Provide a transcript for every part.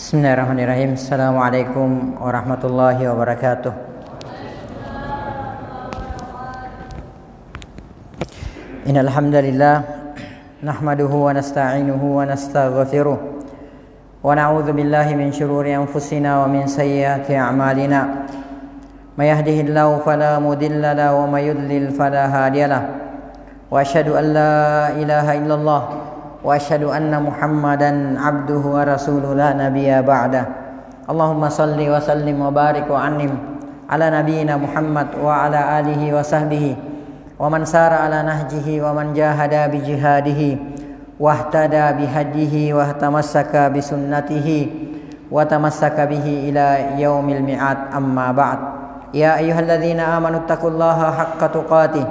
Bismillahirrahmanirrahim. Assalamualaikum warahmatullahi wabarakatuh. Innal hamdalillah nahmaduhu wa nasta'inuhu wa nastaghfiruh wa na'udzu billahi min shururi anfusina wa min sayyiati a'malina. May yahdihillahu fala mudilla lahu wa may yudlil fala hadiyalah. Wa asyhadu an la ilaha illallah wa asyhadu anna Muhammadan abduhu wa rasuluhu la nabiyya ba'dah. Allahumma salli wa sallim wa barik wa an'im ala nabiyyina Muhammad wa ala alihi wa sahbihi wa man sara ala nahjihi wa man jahada bi jihadihi wa ihtada bi hadihi wa tamassaka bi sunnatihi wa tamassaka bihi ila yaumil mi'ad. Amma ba'd. Ya ayyuhalladzina amanu taqullaha haqqa tuqatih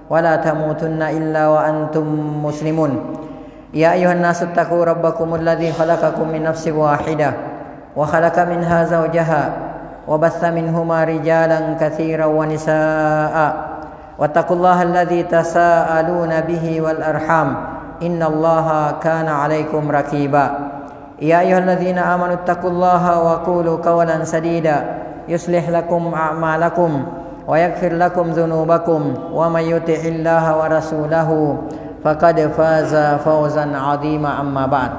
wa la tamutunna illa wa antum muslimun. Ya ayuhan nasu taqu rabbakumul ladzi khalaqakum min nafsin wahidah wa khalaqa minha zawjaha wa batha minhuma rijalan katsiran wa nisaa'a wattaqullaha alladzi tasaaluna bihi wal arham innallaha kana 'alaikum raqiba. Ya ayyuhalladzina amanu taqullaha wa qulu qawlan sadida yuslih lakum a'malakum wa yaghfir lakum dzunubakum wa may yuti'illaha wa rasulahu faqad faza fawzan 'azima. Amma ba'd.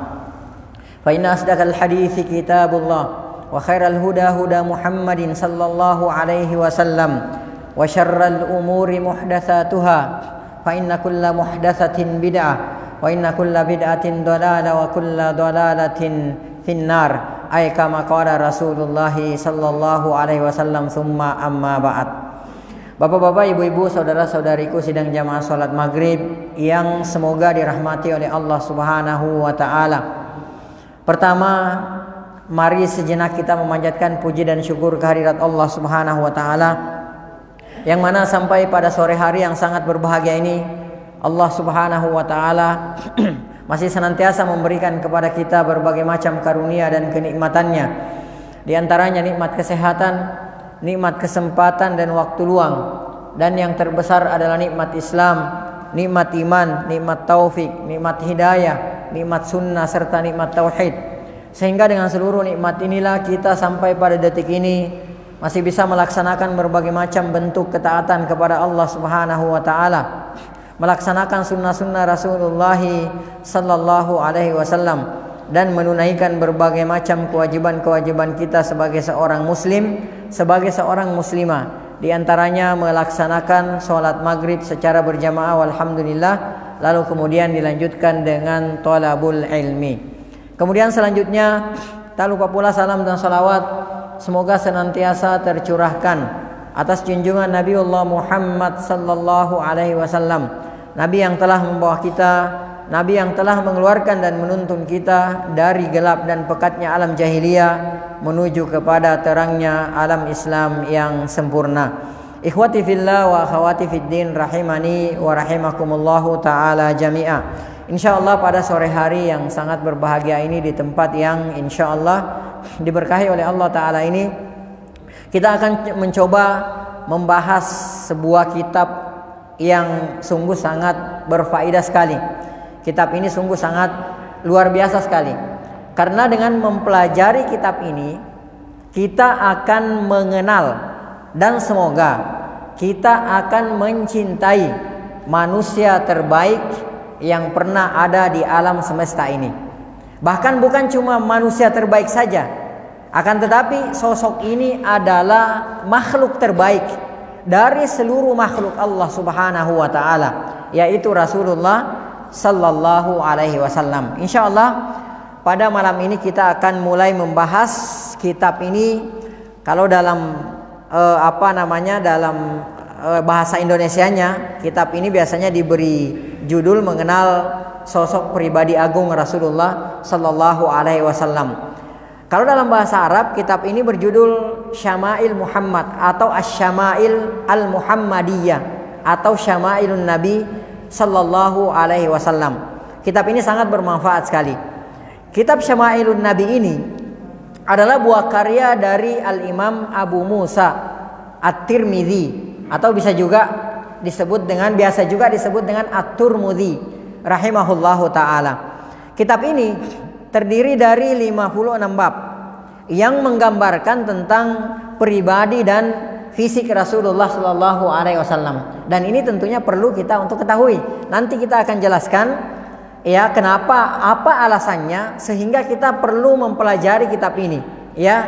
Fa inna asdaqal hadithi kitabullah wa khairal huda huda Muhammadin sallallahu alaihi wasallam wa syarral umuri muhdatsatuha fa inna kulla muhdatsatin bid'ah wa inna kulla bid'atin dhalalah wa kulla dhalalatin finnar. Ay kama qala Rasulullah sallallahu alaihi wasallam. Tsumma amma ba'd. Bapak-bapak, ibu-ibu, saudara-saudariku sidang jamaah salat maghrib yang semoga dirahmati oleh Allah Subhanahu wa taala. Pertama, mari sejenak kita memanjatkan puji dan syukur kehadirat Allah Subhanahu wa taala, yang mana sampai pada sore hari yang sangat berbahagia ini Allah Subhanahu wa taala masih senantiasa memberikan kepada kita berbagai macam karunia dan kenikmatannya. Di antaranya nikmat kesehatan, nikmat kesempatan dan waktu luang, dan yang terbesar adalah nikmat Islam, nikmat iman, nikmat taufik, nikmat hidayah, nikmat sunnah serta nikmat tauhid. Sehingga dengan seluruh nikmat inilah kita sampai pada detik ini masih bisa melaksanakan berbagai macam bentuk ketaatan kepada Allah Subhanahu wa taala, melaksanakan sunnah-sunnah Rasulullah sallallahu alaihi wasallam, dan menunaikan berbagai macam kewajiban-kewajiban kita sebagai seorang muslim, sebagai seorang muslimah. Di antaranya melaksanakan sholat maghrib secara berjamaah, walhamdulillah. Lalu kemudian dilanjutkan dengan thalabul ilmi. Kemudian selanjutnya tak lupa pula salam dan salawat semoga senantiasa tercurahkan atas junjungan Nabiullah Muhammad sallallahu alaihi wasallam, Nabi yang telah membawa kita, Nabi yang telah mengeluarkan dan menuntun kita dari gelap dan pekatnya alam jahiliyah menuju kepada terangnya alam Islam yang sempurna. Ikhwati fillah wa akhwati fiddin rahimani wa rahimakumullahu ta'ala jami'a. Insyaallah pada sore hari yang sangat berbahagia ini, di tempat yang insyaallah diberkahi oleh Allah Ta'ala ini, kita akan mencoba membahas sebuah kitab yang sungguh sangat berfaedah sekali. Kitab ini sungguh sangat luar biasa sekali. Karena dengan mempelajari kitab ini kita akan mengenal dan semoga kita akan mencintai manusia terbaik yang pernah ada di alam semesta ini. Bahkan bukan cuma manusia terbaik saja, akan tetapi sosok ini adalah makhluk terbaik dari seluruh makhluk Allah Subhanahu wa taala, yaitu Rasulullah sallallahu alaihi wasallam. Insyaallah pada malam ini kita akan mulai membahas kitab ini. Kalau dalam dalam bahasa Indonesianya, kitab ini biasanya diberi judul mengenal sosok pribadi agung Rasulullah sallallahu alaihi wasallam. Kalau dalam bahasa Arab, kitab ini berjudul Syama'il Muhammad atau Asy-Syama'il Al-Muhammadiyah atau Syama'ilun Nabi sallallahu alaihi wasallam. Kitab ini sangat bermanfaat sekali. Kitab Syama'ilun Nabi ini adalah buah karya dari Al-Imam Abu Musa At-Tirmidzi, atau biasa juga disebut dengan At-Tirmidzi rahimahullahu taala. Kitab ini terdiri dari 56 bab. yang menggambarkan tentang pribadi dan fisik Rasulullah Shallallahu Alaihi Wasallam. Dan ini tentunya perlu kita untuk ketahui. Nanti kita akan jelaskan ya kenapa, apa alasannya sehingga kita perlu mempelajari kitab ini. Ya,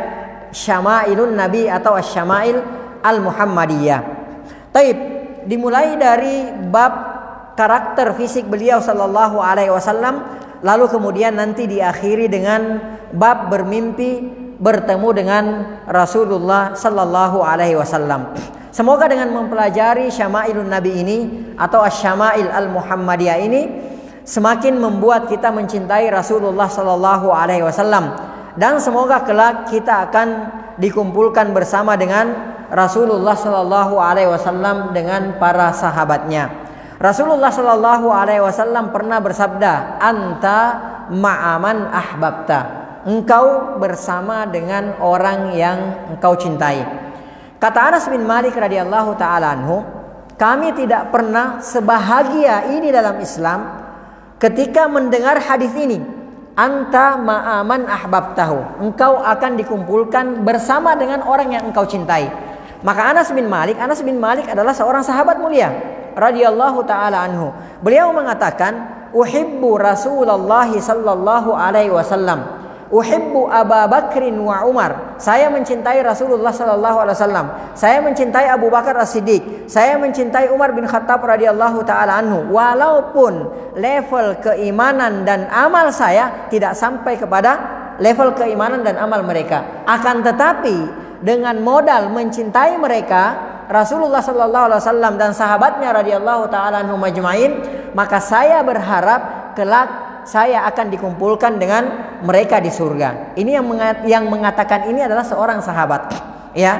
Syama'ilun Nabi atau Asy-Syama'il Al-Muhammadiyah. Taib, dimulai dari bab karakter fisik beliau Shallallahu Alaihi Wasallam, lalu kemudian nanti diakhiri dengan bab bermimpi bertemu dengan Rasulullah Sallallahu Alaihi Wasallam. Semoga dengan mempelajari Syama'ilun Nabi ini atau Asy-Syama'il Al-Muhammadiyah ini semakin membuat kita mencintai Rasulullah Sallallahu Alaihi Wasallam, dan semoga kelak kita akan dikumpulkan bersama dengan Rasulullah Sallallahu Alaihi Wasallam dengan para sahabatnya. Rasulullah Sallallahu Alaihi Wasallam pernah bersabda, "Anta ma'aman ahbabta." Engkau bersama dengan orang yang engkau cintai. Kata Anas bin Malik radhiyallahu taala anhu, kami tidak pernah sebahagia ini dalam Islam ketika mendengar hadis ini. Anta ma'aman ahbabtahu. Engkau akan dikumpulkan bersama dengan orang yang engkau cintai. Maka Anas bin Malik adalah seorang sahabat mulia radhiyallahu taala anhu. Beliau mengatakan, "Uhibbu Rasulullah sallallahu alaihi wasallam. Uhibbu Abu Bakrin wa Umar." Saya mencintai Rasulullah sallallahu alaihi wasallam. Saya mencintai Abu Bakar As-Siddiq. Saya mencintai Umar bin Khattab radhiyallahu taala anhu. Walaupun level keimanan dan amal saya tidak sampai kepada level keimanan dan amal mereka. Akan tetapi dengan modal mencintai mereka, Rasulullah Sallallahu Alaihi Wasallam dan sahabatnya radhiyallahu taala anhum majma'in, maka saya berharap kelak saya akan dikumpulkan dengan mereka di surga. Ini yang mengatakan ini adalah seorang sahabat. Ya,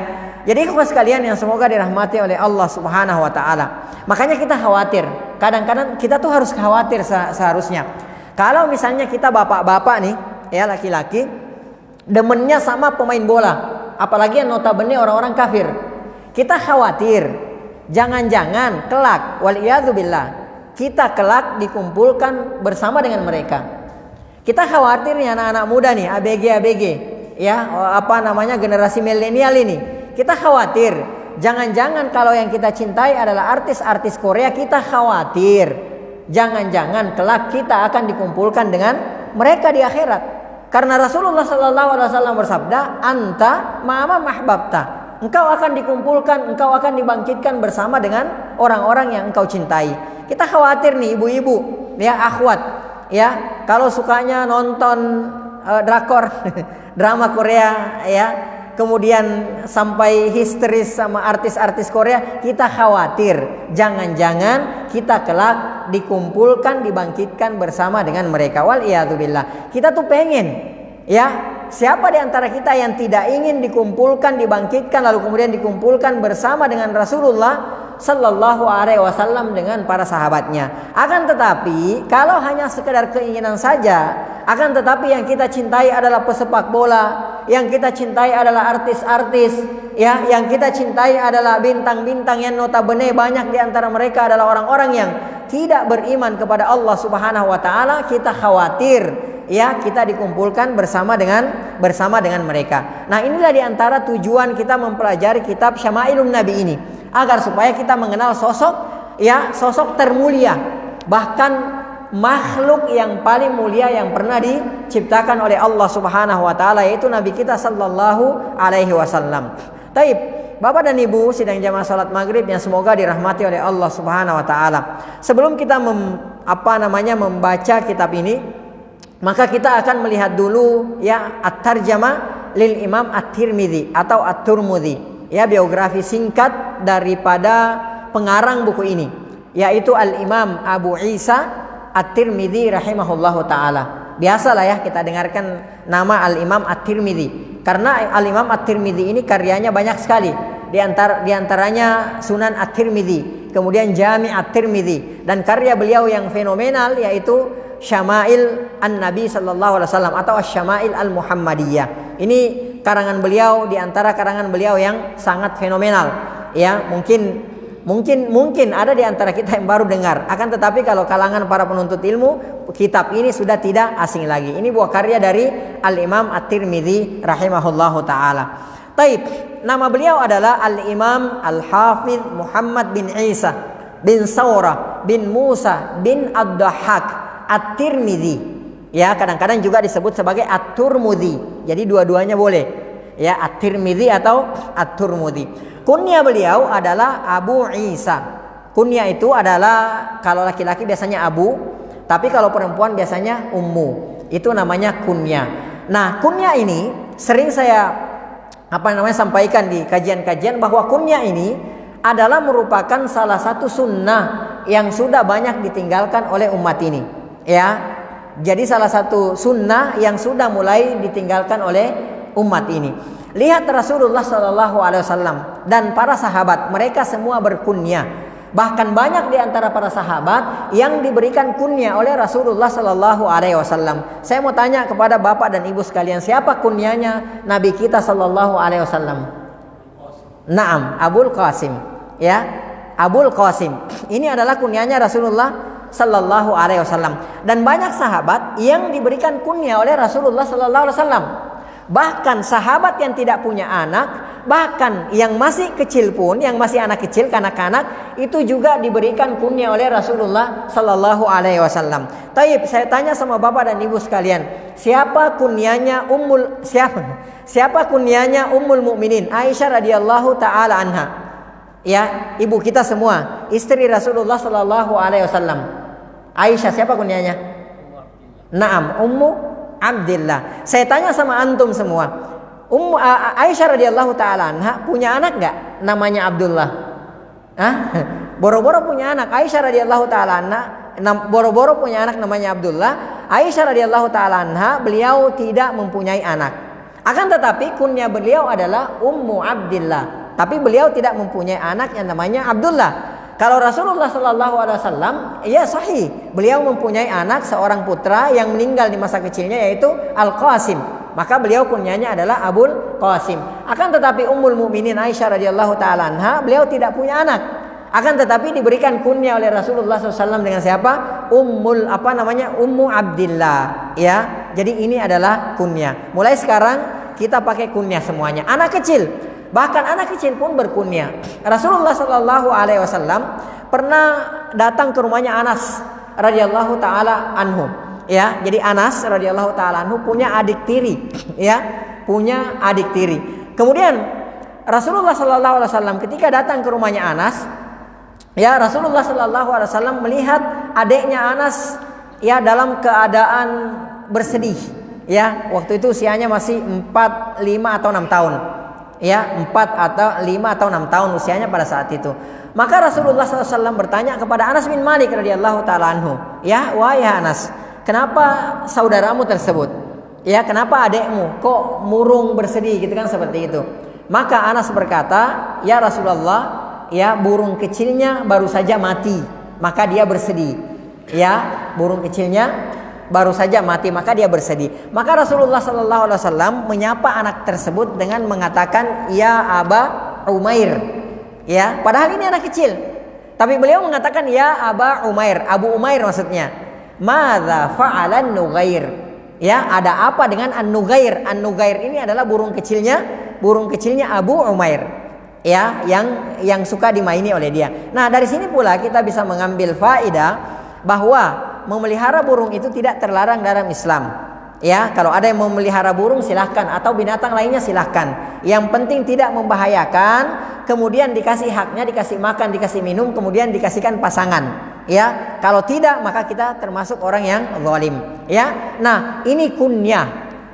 jadi ikhwas sekalian yang semoga dirahmati oleh Allah Subhanahu Wa Taala. Makanya kita khawatir. Kadang-kadang kita tuh harus khawatir seharusnya. Kalau misalnya kita bapak-bapak nih, ya laki-laki, demennya sama pemain bola, apalagi yang notabene orang-orang kafir. Kita khawatir, jangan-jangan kelak, waliyadzubillah, kita kelak dikumpulkan bersama dengan mereka. Kita khawatir nih anak-anak muda nih, ABG, ya, generasi milenial ini. Kita khawatir, jangan-jangan kalau yang kita cintai adalah artis-artis Korea, kita khawatir, jangan-jangan kelak kita akan dikumpulkan dengan mereka di akhirat. Karena Rasulullah Sallallahu Alaihi Wasallam bersabda, "Anta ma'ama mahbabta." Engkau akan dikumpulkan, engkau akan dibangkitkan bersama dengan orang-orang yang engkau cintai. Kita khawatir nih ibu-ibu, ya akhwat, ya kalau sukanya nonton drakor, drama Korea, ya kemudian sampai histeris sama artis-artis Korea, kita khawatir jangan-jangan kita kelak dikumpulkan, dibangkitkan bersama dengan mereka. Waliyadzubillah. Kita tuh pengen, ya. Siapa di antara kita yang tidak ingin dikumpulkan, dibangkitkan, lalu kemudian dikumpulkan bersama dengan Rasulullah Sallallahu Alaihi Wasallam dengan para sahabatnya. Akan tetapi, kalau hanya sekedar keinginan saja, akan tetapi yang kita cintai adalah pesepak bola, yang kita cintai adalah artis-artis, ya, yang kita cintai adalah bintang-bintang yang notabene banyak di antara mereka adalah orang-orang yang tidak beriman kepada Allah Subhanahu Wa Taala. Kita khawatir, ya kita dikumpulkan bersama dengan mereka. Nah, inilah diantara tujuan kita mempelajari kitab Syama'ilun Nabi ini, agar supaya kita mengenal sosok termulia, bahkan makhluk yang paling mulia yang pernah diciptakan oleh Allah Subhanahu Wa Taala, yaitu Nabi kita Sallallahu Alaihi Wasallam. Taib, Bapak dan Ibu sidang jamaah salat maghrib yang semoga dirahmati oleh Allah Subhanahu Wa Taala. Sebelum kita membaca kitab ini, maka kita akan melihat dulu ya at-tarjamah lil Imam At-Tirmidzi atau At-Tirmidzi, ya biografi singkat daripada pengarang buku ini, yaitu Al-Imam Abu Isa At-Tirmidzi rahimahullahu taala. Biasalah ya kita dengarkan nama Al-Imam At-Tirmidzi karena Al-Imam At-Tirmidzi ini karyanya banyak sekali. Di antaranya Sunan At-Tirmidzi, kemudian Jami' At-Tirmidzi, dan karya beliau yang fenomenal yaitu Syama'il An-Nabi Sallallahu Alaihi Wasallam atau Asy-Syama'il Al-Muhammadiyah. Ini karangan beliau, di antara karangan beliau yang sangat fenomenal. Ya, mungkin Mungkin ada di antara kita yang baru dengar. Akan tetapi kalau kalangan para penuntut ilmu, kitab ini sudah tidak asing lagi. Ini buah karya dari Al-Imam At-Tirmidzi rahimahullahu taala. Taib, nama beliau adalah Al-Imam Al-Hafidh Muhammad bin Isa bin Saurah bin Musa bin Ad-Dahhak At-Tirmidzi. Ya, kadang-kadang juga disebut sebagai At-Turmudzi. Jadi dua-duanya boleh. Ya, At-Tirmidzi atau At-Turmudzi. Kunya beliau adalah Abu Isa. Kunya itu adalah kalau laki-laki biasanya Abu, tapi kalau perempuan biasanya Ummu. Itu namanya kunya. Nah, kunya ini sering saya sampaikan di kajian-kajian bahwa kunya ini adalah merupakan salah satu sunnah yang sudah banyak ditinggalkan oleh umat ini. Ya, jadi salah satu sunnah yang sudah mulai ditinggalkan oleh umat ini. Lihat Rasulullah SAW dan para sahabat, mereka semua berkunyah. Bahkan banyak di antara para sahabat yang diberikan kunyah oleh Rasulullah SAW. Saya mau tanya kepada bapak dan ibu sekalian, siapa kunyahnya Nabi kita SAW? Naam, Abul Qasim. Ya, Abul Qasim. Ini adalah kunyahnya Rasulullah SAW. Dan banyak sahabat yang diberikan kunyah oleh Rasulullah SAW. Bahkan sahabat yang tidak punya anak, bahkan yang masih kecil pun, yang masih anak kecil, kanak-kanak, itu juga diberikan kunyah oleh Rasulullah Sallallahu Alaihi Wasallam. Taib, saya tanya sama bapak dan ibu sekalian, siapa kunyahnya Ummul Mukminin Aisyah radhiyallahu taala anha? Ya, ibu kita semua, istri Rasulullah Sallallahu Alaihi Wasallam. Aisyah, siapa kunyahnya? Naam, Ummu Abdillah. Saya tanya sama antum semua, Aisyah radhiyallahu taala anha punya anak enggak namanya Abdullah? Boro-boro punya anak. Aisyah radhiyallahu taala anha boro-boro punya anak namanya Abdullah. Aisyah radhiyallahu taala anha beliau tidak mempunyai anak. Akan tetapi kunyah beliau adalah Ummu Abdillah. Tapi beliau tidak mempunyai anak yang namanya Abdullah. Kalau Rasulullah SAW, ya sahih, beliau mempunyai anak seorang putra yang meninggal di masa kecilnya yaitu Al-Qasim. Maka beliau kunyahnya adalah Abul Qasim. Akan tetapi Ummul Mukminin Aisyah radhiyallahu taala anha, beliau tidak punya anak. Akan tetapi diberikan kunyah oleh Rasulullah SAW dengan siapa? Ummu Abdillah. Ya, jadi ini adalah kunyah. Mulai sekarang kita pakai kunyah semuanya. Anak kecil. Bahkan anak kecil pun berkunyah. Rasulullah Sallallahu Alaihi Wasallam pernah datang ke rumahnya Anas radhiyallahu taala anhu. Ya, jadi Anas radhiyallahu taala anhu punya adik tiri. Ya, punya adik tiri. Kemudian Rasulullah Sallallahu Alaihi Wasallam ketika datang ke rumahnya Anas, ya Rasulullah Sallallahu Alaihi Wasallam melihat adiknya Anas ya dalam keadaan bersedih. Ya, waktu itu usianya masih 4, 5 atau 6 tahun. Ya, 4 atau 5 atau 6 tahun usianya pada saat itu. Maka Rasulullah SAW bertanya kepada Anas bin Malik radhiyallahu taala anhu, ya wahai Anas, kenapa saudaramu tersebut? Ya, kenapa adekmu kok murung bersedih gitu kan, seperti itu. Maka Anas berkata, ya Rasulullah, ya burung kecilnya baru saja mati, maka dia bersedih. Ya, burung kecilnya baru saja mati, maka dia bersedih. Maka Rasulullah SAW menyapa anak tersebut dengan mengatakan, ya Aba Umair. Ya, padahal ini anak kecil, tapi beliau mengatakan ya Aba Umair, Abu Umair maksudnya. Madza fa'alan Nugair? Ya, ada apa dengan An-Nugair? An-Nugair ini adalah burung kecilnya Abu Umair. Ya, yang suka dimaini oleh dia. Nah, dari sini pula kita bisa mengambil faedah bahwa memelihara burung itu tidak terlarang dalam Islam. Ya, kalau ada yang memelihara burung silahkan, atau binatang lainnya silahkan. Yang penting tidak membahayakan, kemudian dikasih haknya, dikasih makan, dikasih minum, kemudian dikasihkan pasangan. Ya, kalau tidak maka kita termasuk orang yang zalim. Ya, nah ini kunyah.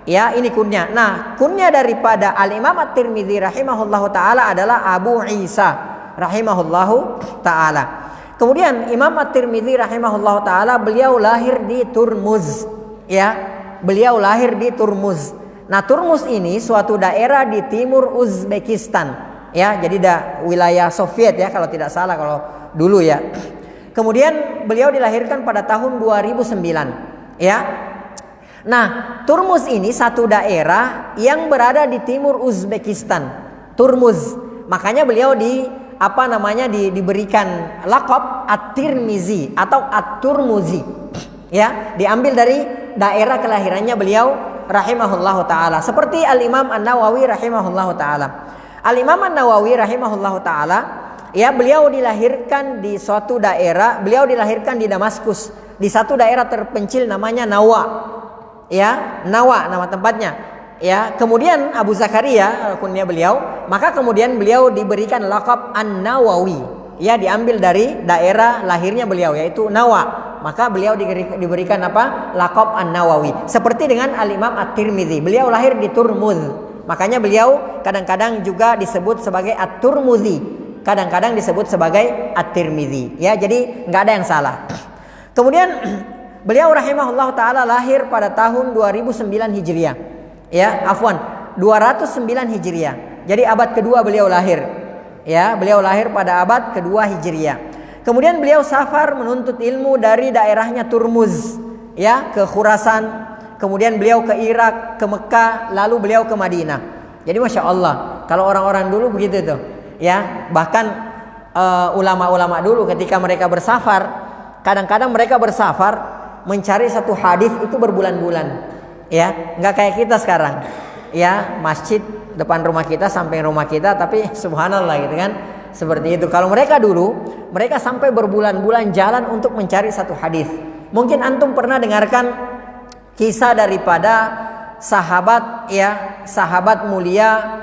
Ya, ini kunyah. Nah, kunyah daripada Al-Imam At-Tirmidzi rahimahullahu taala adalah Abu Isa rahimahullahu taala. Kemudian Imam At-Tirmidzi rahimahullah ta'ala beliau lahir di Turmuz. Ya, beliau lahir di Turmuz. Nah, Turmuz ini suatu daerah di timur Uzbekistan. Ya, jadi wilayah Soviet ya kalau tidak salah kalau dulu ya. Kemudian beliau dilahirkan pada tahun 2009. Ya. Nah, Turmuz ini satu daerah yang berada di timur Uzbekistan. Turmuz. Makanya beliau diberikan laqab At-Tirmizi atau At-Turmuzi. Ya, diambil dari daerah kelahirannya beliau rahimahullahu taala. Seperti Al-Imam An-Nawawi rahimahullahu taala. Al-Imam An-Nawawi rahimahullahu taala, ya, beliau dilahirkan di suatu daerah, beliau dilahirkan di Damaskus, di satu daerah terpencil namanya Nawa. Ya, Nawa nama tempatnya. Ya, kemudian Abu Zakaria kunyah beliau, maka kemudian beliau diberikan laqab An-Nawawi. Ya, diambil dari daerah lahirnya beliau yaitu Nawa. Maka beliau diberikan apa? Laqab An-Nawawi. Seperti dengan Al-Imam At-Tirmizi. Beliau lahir di Turmuz. Makanya beliau kadang-kadang juga disebut sebagai At-Turmuzi. Kadang-kadang disebut sebagai At-Tirmizi. Ya, jadi nggak ada yang salah. Kemudian beliau rahimahullah taala lahir pada tahun 2009 Hijriah. Ya, afwan, 209 Hijriah. Jadi abad kedua beliau lahir. Ya, beliau lahir pada abad kedua Hijriah. Kemudian beliau safar menuntut ilmu dari daerahnya Turmuz, ya, ke Khurasan. Kemudian beliau ke Irak, ke Mekah, lalu beliau ke Madinah. Jadi masya Allah, kalau orang-orang dulu begitu tuh, ya. Bahkan ulama-ulama dulu ketika mereka bersafar, kadang-kadang mereka bersafar mencari satu hadis itu berbulan-bulan, ya. Nggak kayak kita sekarang, ya, masjid depan rumah kita, samping rumah kita, tapi subhanallah gitu kan. Seperti itu. Kalau mereka dulu, mereka sampai berbulan-bulan jalan untuk mencari satu hadis. Mungkin antum pernah dengarkan kisah daripada sahabat, ya, sahabat mulia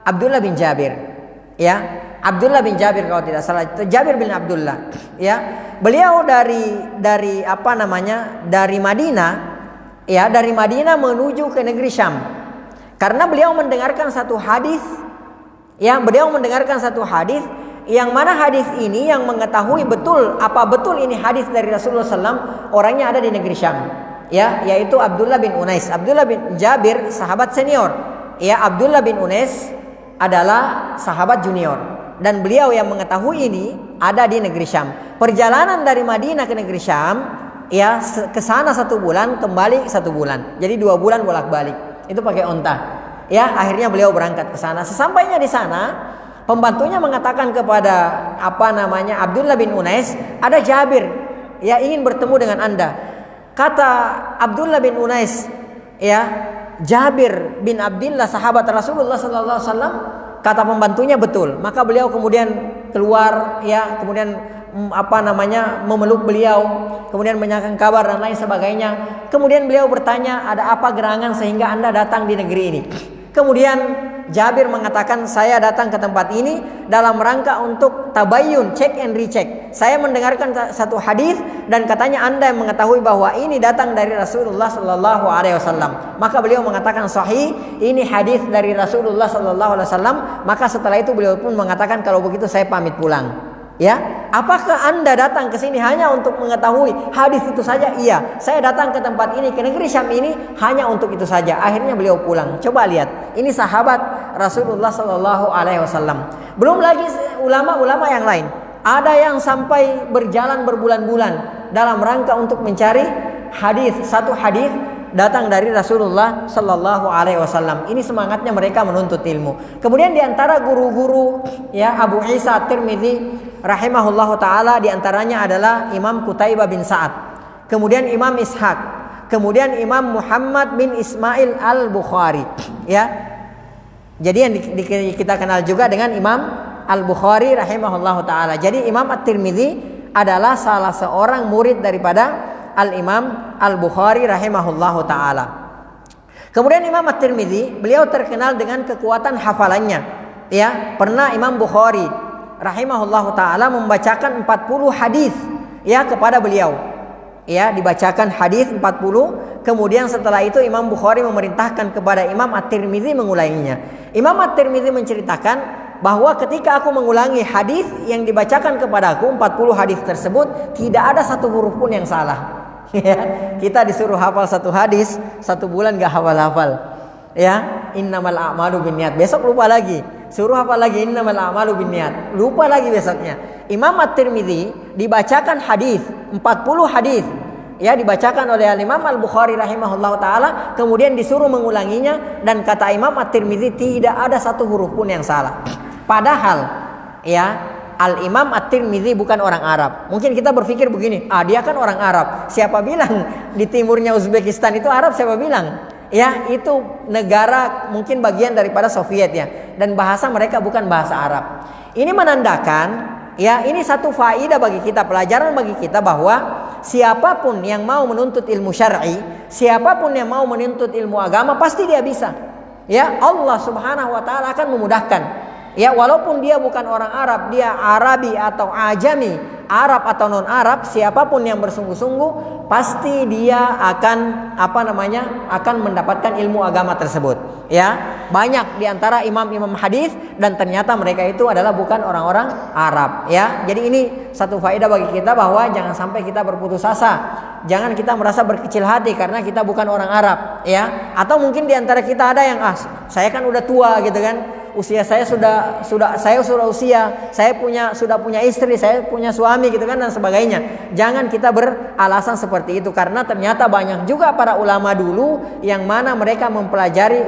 Abdullah bin Jabir. Ya, Abdullah bin Jabir kalau tidak salah, Jabir bin Abdullah. Ya, beliau dari Madinah, ya, dari Madinah menuju ke negeri Syam. Karena beliau mendengarkan satu hadis. Ya, beliau mendengarkan satu hadis yang mana hadis ini yang mengetahui betul apa betul ini hadis dari Rasulullah SAW, orangnya ada di negeri Syam, ya, yaitu Abdullah bin Unais. Abdullah bin Jabir sahabat senior, ya, Abdullah bin Unais adalah sahabat junior, dan beliau yang mengetahui ini ada di negeri Syam. Perjalanan dari Madinah ke negeri Syam, ya, ke sana 1 bulan, kembali 1 bulan, jadi 2 bulan bolak-balik. Itu pakai onta. Ya, akhirnya beliau berangkat ke sana. Sesampainya di sana, pembantunya mengatakan kepada Abdullah bin Unais, ada Jabir, ya, ingin bertemu dengan Anda. Kata Abdullah bin Unais, ya, Jabir bin Abdullah sahabat Rasulullah sallallahu alaihi wasallam. Kata pembantunya betul. Maka beliau kemudian keluar, ya, kemudian memeluk beliau, kemudian menanyakan kabar dan lain sebagainya. Kemudian beliau bertanya, ada apa gerangan sehingga Anda datang di negeri ini? Kemudian Jabir mengatakan, saya datang ke tempat ini dalam rangka untuk tabayyun, check and recheck. Saya mendengarkan satu hadis dan katanya Anda yang mengetahui bahwa ini datang dari Rasulullah sallallahu alaihi wasallam. Maka beliau mengatakan sahih, ini hadis dari Rasulullah sallallahu alaihi wasallam. Maka setelah itu beliau pun mengatakan, kalau begitu saya pamit pulang. Ya, apakah Anda datang ke sini hanya untuk mengetahui hadis itu saja? Iya, saya datang ke tempat ini, ke negeri Syam ini hanya untuk itu saja. Akhirnya beliau pulang. Coba lihat, ini sahabat Rasulullah Sallallahu Alaihi Wasallam. Belum lagi ulama-ulama yang lain. Ada yang sampai berjalan berbulan-bulan dalam rangka untuk mencari hadis, satu hadis datang dari Rasulullah Sallallahu Alaihi Wasallam. Ini semangatnya mereka menuntut ilmu. Kemudian diantara guru-guru, ya, Abu Isa At-Tirmizi rahimahullahu taala, diantaranya adalah Imam Qutaibah bin Sa'ad, kemudian Imam Ishaq, kemudian Imam Muhammad bin Ismail Al-Bukhari. Ya, jadi yang kita kenal juga dengan Imam Al-Bukhari rahimahullahu taala. Jadi Imam At-Tirmizi adalah salah seorang murid daripada Al-Imam Al-Bukhari rahimahullahu ta'ala. Kemudian Imam At-Tirmizi, beliau terkenal dengan kekuatan hafalannya. Ya, pernah Imam Bukhari rahimahullahu ta'ala membacakan 40 hadis, ya, kepada beliau. Ya, dibacakan hadis 40. Kemudian setelah itu Imam Bukhari memerintahkan kepada Imam At-Tirmizi mengulanginya. Imam At-Tirmizi menceritakan bahwa ketika aku mengulangi hadis yang dibacakan kepadaku, 40 hadis tersebut, tidak ada satu huruf pun yang salah. Ya, kita disuruh hafal satu hadis, 1 bulan gak hafal-hafal. Ya, innamal a'malu binniyat. Besok lupa lagi. Suruh hafal lagi innamal a'malu binniyat. Lupa lagi besoknya. Imam At-Tirmizi dibacakan hadis, 40 hadis. Ya, dibacakan oleh Imam Al-Bukhari rahimahullahu taala, kemudian disuruh mengulanginya, dan kata Imam At-Tirmizi tidak ada satu huruf pun yang salah. Padahal, ya, Al-Imam At-Tirmidzi bukan orang Arab. Mungkin kita berpikir begini, dia kan orang Arab. Siapa bilang di timurnya Uzbekistan itu Arab? Siapa bilang? Ya, itu negara mungkin bagian daripada Soviet ya. Dan bahasa mereka bukan bahasa Arab. Ini menandakan, ya, ini satu faedah bagi kita, pelajaran bagi kita bahwa siapapun yang mau menuntut ilmu syar'i, siapapun yang mau menuntut ilmu agama pasti dia bisa. Ya, Allah Subhanahu wa taala akan memudahkan. Ya, walaupun dia bukan orang Arab, dia Arabi atau Ajami, Arab atau non Arab, siapapun yang bersungguh-sungguh pasti dia akan akan mendapatkan ilmu agama tersebut. Ya, banyak di antara imam-imam hadis dan ternyata mereka itu adalah bukan orang-orang Arab. Ya, jadi ini satu faedah bagi kita bahwa jangan sampai kita berputus asa. Jangan kita merasa berkecil hati karena kita bukan orang Arab, ya. Atau mungkin di antara kita ada yang saya kan udah tua gitu kan. Usia saya sudah usia, saya sudah punya istri, saya punya suami gitu kan dan sebagainya. Jangan kita beralasan seperti itu karena ternyata banyak juga para ulama dulu yang mana mereka mempelajari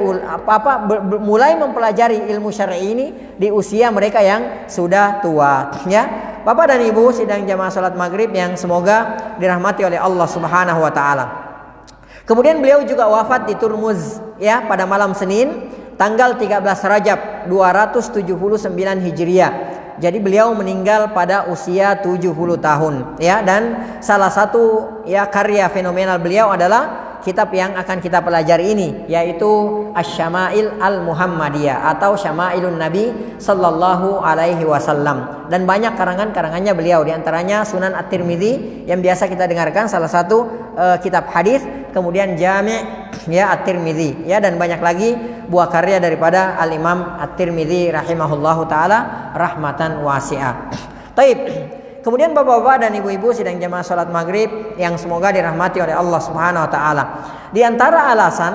mulai mempelajari ilmu syar'i ini di usia mereka yang sudah tua, ya. Bapak dan Ibu sidang jamaah salat maghrib yang semoga dirahmati oleh Allah Subhanahu wa taala. Kemudian beliau juga wafat di Turmuz, ya, pada malam Senin tanggal 13 Rajab 279 Hijriah. Jadi beliau meninggal pada usia 70 tahun, ya. Dan salah satu karya fenomenal beliau adalah kitab yang akan kita pelajari ini, yaitu Asy-Syama'il Al-Muhammadiyah atau Syama'ilun Nabi sallallahu alaihi wasallam. Dan banyak karangan-karangannya beliau, di antaranya Sunan At-Tirmidzi yang biasa kita dengarkan, salah satu kitab hadis, kemudian Jami' At-Tirmidzi, dan banyak lagi buah karya daripada Al-Imam At-Tirmidzi rahimahullahu taala rahmatan wasi'ah. Taib. Kemudian bapak-bapak dan ibu-ibu sidang jamaah salat maghrib yang semoga dirahmati oleh Allah Subhanahu wa taala. Di antara alasan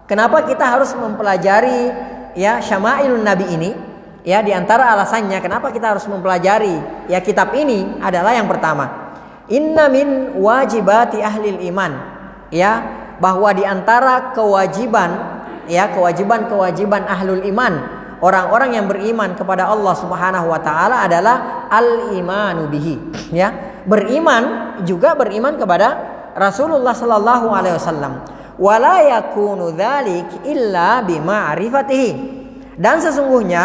kenapa kita harus mempelajari Syama'ilun Nabi ini, di antara alasannya kenapa kita harus mempelajari kitab ini adalah yang pertama, inna min wajibati ahlil iman, bahwa di antara kewajiban ahlul iman, orang-orang yang beriman kepada Allah Subhanahu wa taala adalah al-imanu bihi, beriman kepada Rasulullah sallallahu alaihi wasallam. Wala yakunu dzalik illa bima'rifatihi. Dan sesungguhnya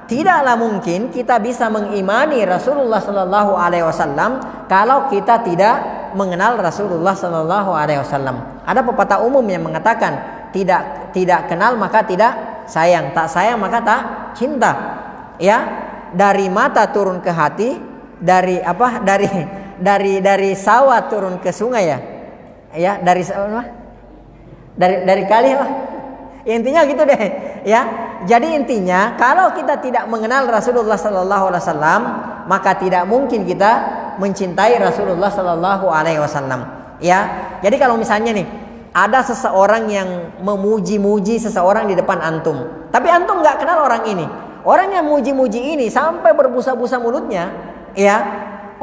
tidaklah mungkin kita bisa mengimani Rasulullah sallallahu alaihi wasallam kalau kita tidak mengenal Rasulullah sallallahu alaihi wasallam. Ada pepatah umum yang mengatakan tidak kenal maka tidak sayang, tak sayang maka tak cinta. Dari mata turun ke hati, dari sawah turun ke sungai, dari kali lah. Intinya gitu deh, Jadi intinya kalau kita tidak mengenal Rasulullah sallallahu alaihi wasallam, maka tidak mungkin kita mencintai Rasulullah sallallahu alaihi wasallam. Jadi kalau misalnya nih ada seseorang yang memuji-muji seseorang di depan antum, tapi antum nggak kenal orang ini. Orang yang muji-muji ini sampai berbusa-busa mulutnya,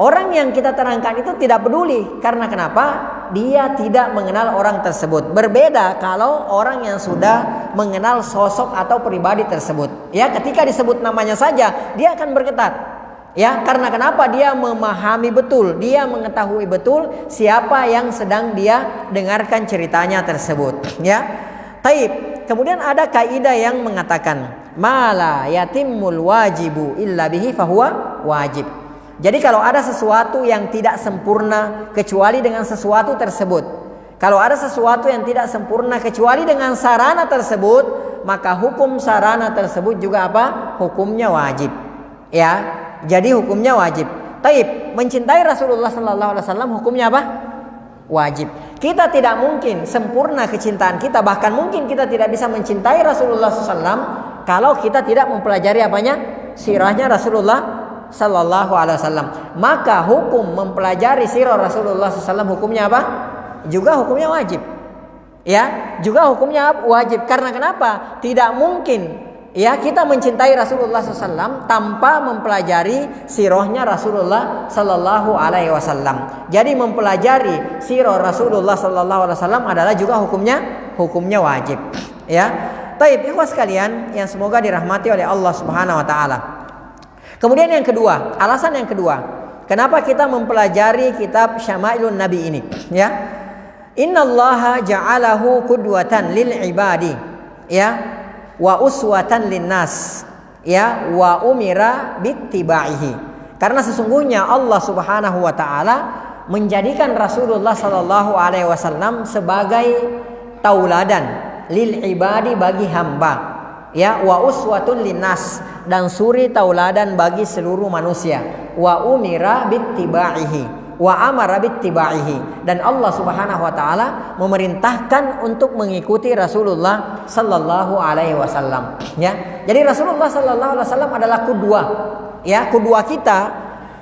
orang yang kita terangkan itu tidak peduli. Karena kenapa? Dia tidak mengenal orang tersebut. Berbeda kalau orang yang sudah mengenal sosok atau pribadi tersebut. Ketika disebut namanya saja dia akan bergetar. Karena kenapa? Dia memahami betul, dia mengetahui betul siapa yang sedang dia dengarkan ceritanya tersebut. Taib. Kemudian ada kaidah yang mengatakan, mala yatimul wajibu illa bihi fahuwa wajib. Jadi kalau ada sesuatu yang tidak sempurna kecuali dengan sesuatu tersebut, kalau ada sesuatu yang tidak sempurna kecuali dengan sarana tersebut, maka hukum sarana tersebut juga apa? Hukumnya wajib. Jadi hukumnya wajib. Taib, mencintai Rasulullah sallallahu alaihi wasallam hukumnya apa? Wajib. Kita tidak mungkin sempurna kecintaan kita, bahkan mungkin kita tidak bisa mencintai Rasulullah SAW kalau kita tidak mempelajari sirahnya Rasulullah sallallahu alaihi wasallam. Maka hukum mempelajari sirah Rasulullah SAW hukumnya apa? Juga hukumnya wajib. Juga hukumnya wajib. Karena kenapa? Tidak mungkin kita mencintai Rasulullah SAW tanpa mempelajari sirahnya Rasulullah Sallallahu Alaihi Wasallam. Jadi mempelajari sirah Rasulullah Sallallahu Alaihi Wasallam adalah juga hukumnya wajib. Taib ikhwas sekalian yang semoga dirahmati oleh Allah Subhanahu Wa Taala. Kemudian yang kedua, alasan yang kedua, kenapa kita mempelajari kitab Syama'ilun Nabi ini, ya? Innallaha ja'alahu qudwatan lil ibadi, ya, wa uswatan linnas, ya, wa umira bittibaihi. Karena sesungguhnya Allah Subhanahu wa taala menjadikan Rasulullah sallallahu alaihi wasallam sebagai tauladan lil ibadi bagi hamba, ya, wa uswatun linnas, dan suri tauladan bagi seluruh manusia, wa umira bittibaihi, wa amara bittibaihi, dan Allah Subhanahu wa taala memerintahkan untuk mengikuti Rasulullah sallallahu alaihi wasallam, ya. Jadi Rasulullah sallallahu alaihi wasallam adalah qudwah, ya, qudwah kita,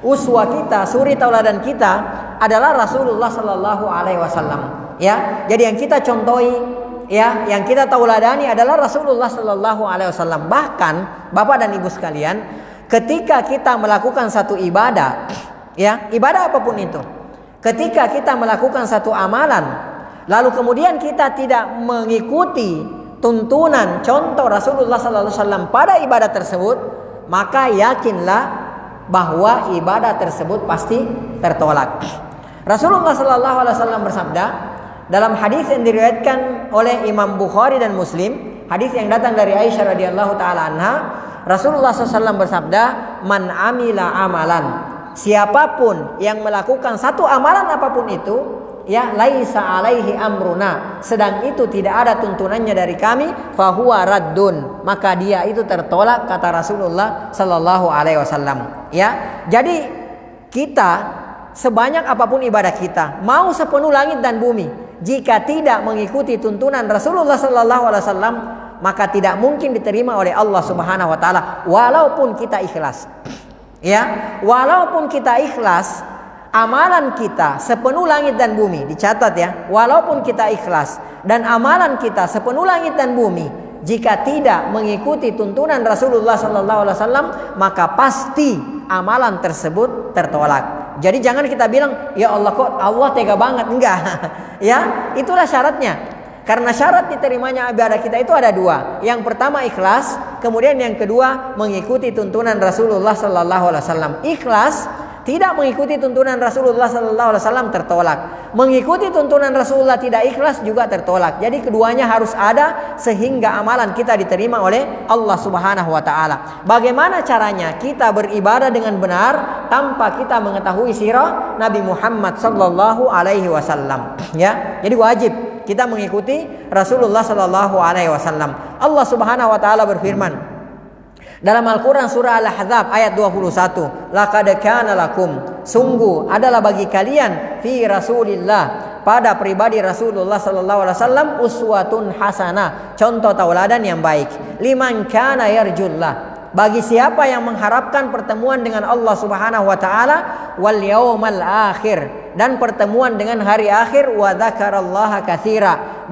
uswah kita, suri tauladan kita adalah Rasulullah sallallahu alaihi wasallam, ya. Jadi yang kita contohi, ya, yang kita tauladani adalah Rasulullah sallallahu alaihi wasallam. Bahkan Bapak dan Ibu sekalian, ketika kita melakukan satu ibadah, ya, ibadah apapun itu, ketika kita melakukan satu amalan, lalu kemudian kita tidak mengikuti tuntunan contoh Rasulullah sallallahu alaihi wasallam pada ibadah tersebut, maka yakinlah bahwa ibadah tersebut pasti tertolak. Rasulullah sallallahu alaihi wasallam bersabda dalam hadis yang diriwayatkan oleh Imam Bukhari dan Muslim, hadis yang datang dari Aisyah radhiyallahu taala anha, Rasulullah SAW bersabda, "Man amila amalan," siapapun yang melakukan satu amalan apapun itu, ya, laisa alaihi amruna, sedang itu tidak ada tuntunannya dari kami, fahuwa raddun, maka dia itu tertolak, kata Rasulullah sallallahu alaihi wasallam, ya. Jadi kita sebanyak apapun ibadah kita, mau sepenuh langit dan bumi, jika tidak mengikuti tuntunan Rasulullah sallallahu alaihi wasallam, maka tidak mungkin diterima oleh Allah Subhanahu wa taala, walaupun kita ikhlas. Ya, walaupun kita ikhlas, amalan kita sepenuh langit dan bumi, dicatat ya, walaupun kita ikhlas dan amalan kita sepenuh langit dan bumi, jika tidak mengikuti tuntunan Rasulullah sallallahu alaihi wasallam, maka pasti amalan tersebut tertolak. Jadi jangan kita bilang, ya Allah, kok Allah tega banget, enggak. Ya, itulah syaratnya. Karena syarat diterimanya ibadah kita itu ada dua. Yang pertama ikhlas, kemudian yang kedua mengikuti tuntunan Rasulullah sallallahu alaihi wasallam. Ikhlas, tidak mengikuti tuntunan Rasulullah sallallahu alaihi wasallam, tertolak. Mengikuti tuntunan Rasulullah tidak ikhlas juga tertolak. Jadi keduanya harus ada sehingga amalan kita diterima oleh Allah Subhanahu wa taala. Bagaimana caranya kita beribadah dengan benar tanpa kita mengetahui sirah Nabi Muhammad sallallahu alaihi wasallam, ya. Jadi wajib kita mengikuti Rasulullah sallallahu alaihi wasallam. Allah Subhanahu wa taala berfirman dalam Al-Quran surah Al-Ahzab ayat 21, laqad kana lakum, sungguh adalah bagi kalian, fi Rasulillah, pada pribadi Rasulullah sallallahu alaihi wasallam, uswatun hasanah, contoh tauladan yang baik, liman kana yarjullah, bagi siapa yang mengharapkan pertemuan dengan Allah Subhanahu wa taala, wal yaumal akhir, dan pertemuan dengan hari akhir, wa dzakarallaha katsira,